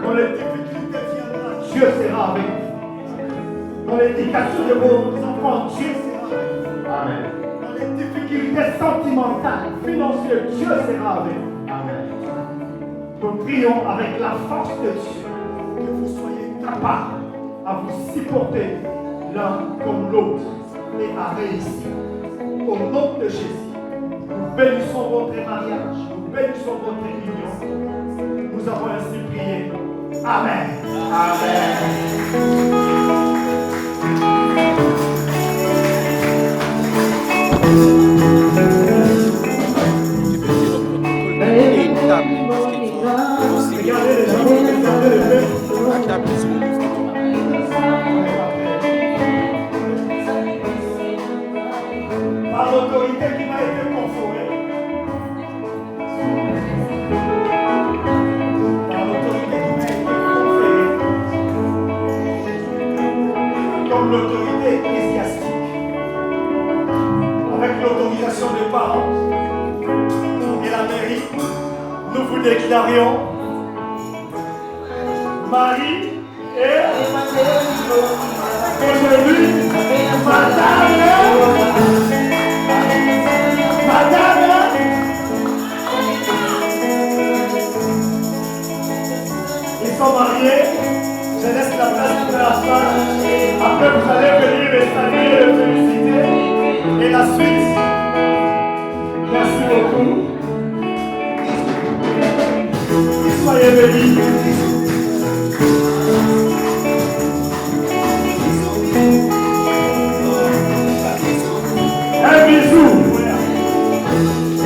[SPEAKER 8] Quand les difficultés viendront, Dieu sera avec vous. Dans l'éducation de vos enfants, Dieu sera avec vous.
[SPEAKER 7] Amen.
[SPEAKER 8] Dans les difficultés sentimentales, financières, Dieu sera avec vous.
[SPEAKER 7] Amen.
[SPEAKER 8] Nous prions avec la force de Dieu que vous soyez capables à vous supporter l'un comme l'autre et à réussir. Au nom de Jésus, nous bénissons votre mariage, nous bénissons votre union. Nous avons ainsi prié. Amen. Regardez les gens, regardez les mains. Par l'autorité qui m'a été conforée, par l'autorité qui m'a été conférée, comme l'autorité ecclésiastique, avec l'autorisation des parents et la mairie, nous vous déclarions Marie et aujourd'hui, Madame, ils sont mariés. Je laisse la place pour la femme. Après, vous allez venir les saluer et les féliciter. Et la suite, merci beaucoup. Soyez bénis. Un bisou.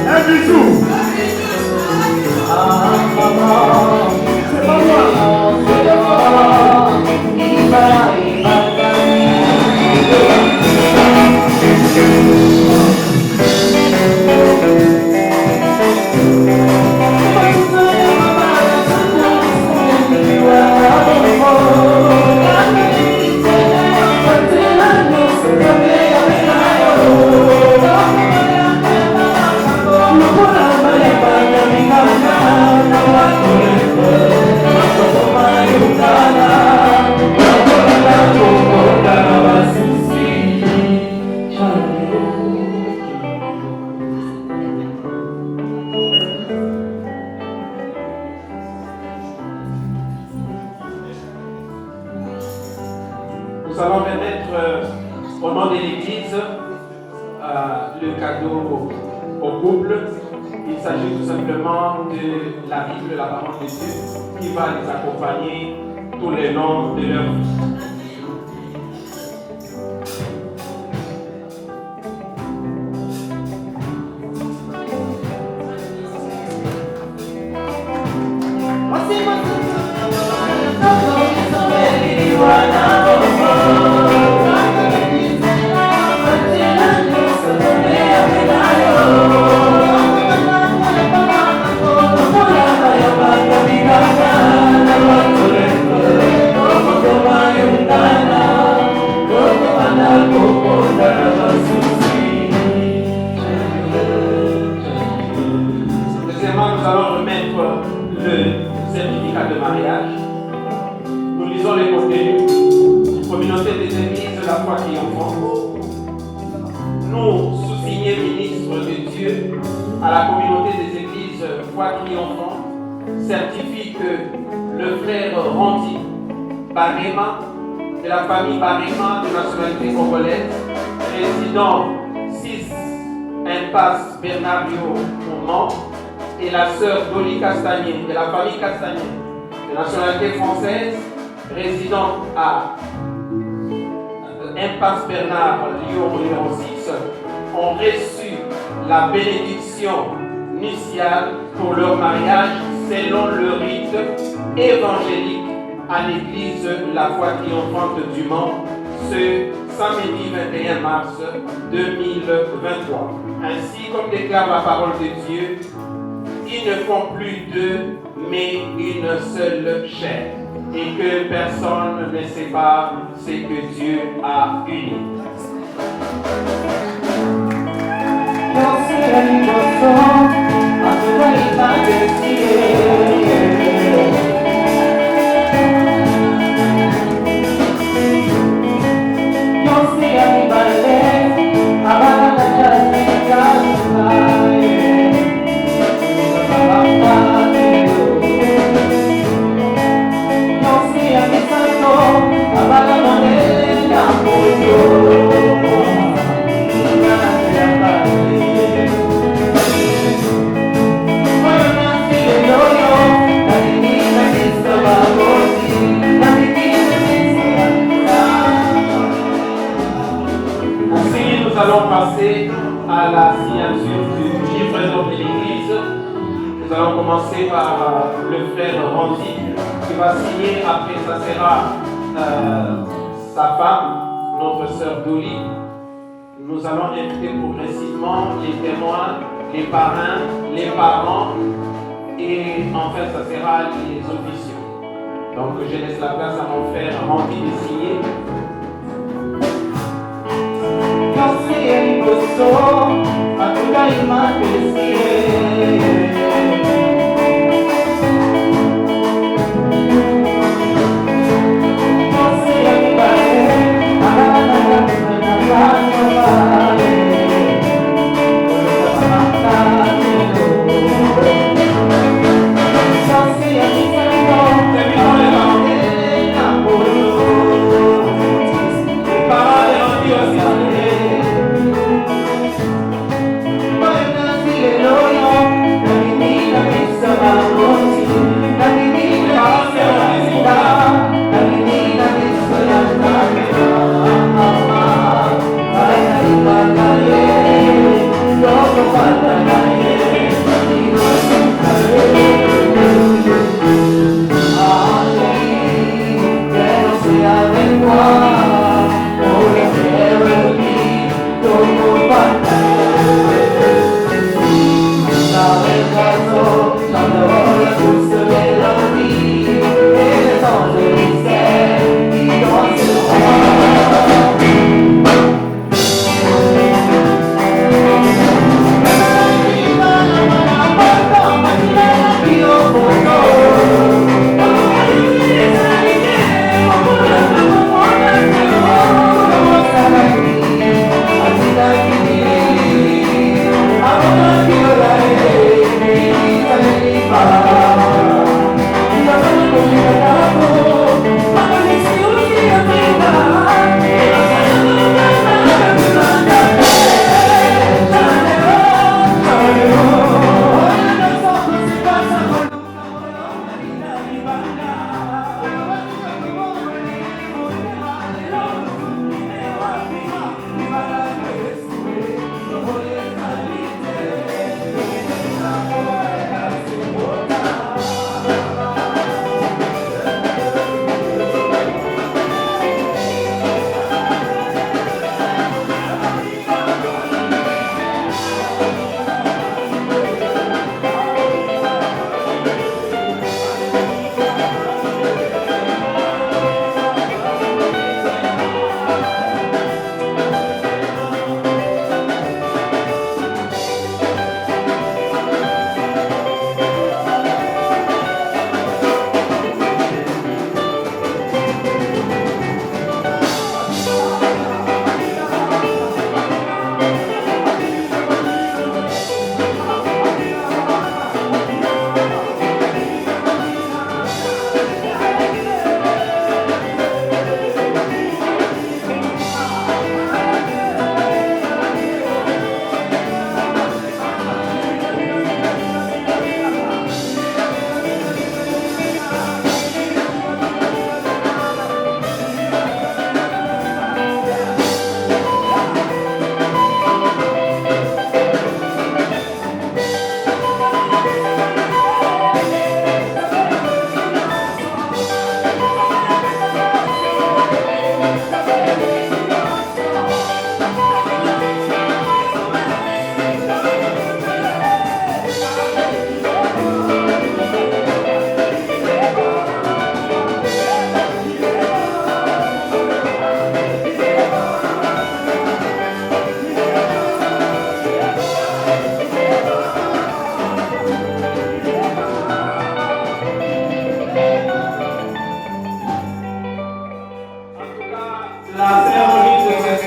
[SPEAKER 8] Un bisou. C'est pas moi.
[SPEAKER 7] Nous allons remettre au nom de l'Église le cadeau au couple. Il s'agit tout simplement de la Bible, la parole de Dieu, qui va les accompagner tout le long de leur vie. Deuxièmement, nous allons remettre le certificat de mariage. Nous lisons les contenus. Communauté des églises de la foi qui enfant. Nous, sous-signés ministres de Dieu, à la communauté des églises foi qui enfant, certifie que le frère Randy Barema, de la famille Barema de nationalité congolaise, résident 6 impasse Bernardio au Mans, et la sœur Dolly Castagnier, de la famille Castagnier, de nationalité française, résidant à Impasse Bernard, Lyon numéro 6, ont reçu la bénédiction nuptiale pour leur mariage selon le rite évangélique à l'église La Foi Triomphante du Mans ce samedi 21 mars 2023. Ainsi, comme déclare la parole de Dieu, ils ne font plus deux, mais une seule chair, et que personne ne sépare ce que Dieu a uni. Nous allons passer à la signature du livre d'ordre de l'Église. Nous allons commencer par le frère Randy qui va signer. Après, ça sera sa femme, notre sœur Dolly. Nous allons inviter progressivement les témoins, les parrains, les parents et enfin, ça sera les officiaux. Donc, je laisse la place à mon frère Randy de signer.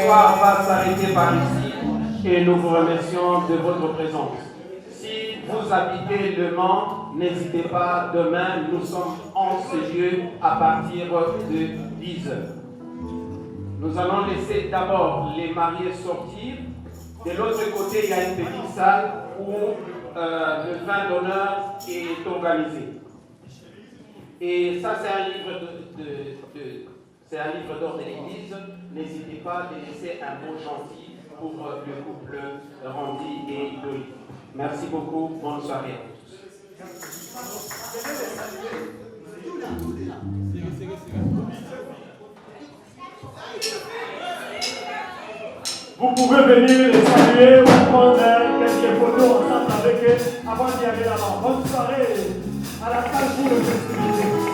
[SPEAKER 7] soir va s'arrêter par ici et nous vous remercions de votre présence. Si vous habitez Le Mans, n'hésitez pas, demain nous sommes en ce lieu à partir de 10h. Nous allons laisser d'abord les mariés sortir. De l'autre côté, il y a une petite salle où le vin d'honneur est organisé. Et ça, c'est un livre c'est un livre d'or de l'Église. N'hésitez pas à laisser un mot gentil pour le couple Randy et Dolly. Merci beaucoup. Bonne soirée à tous.
[SPEAKER 11] Vous pouvez venir les saluer ou prendre quelques photos ensemble avec eux avant d'y aller là-bas. Bonne soirée à la salle pour le festival.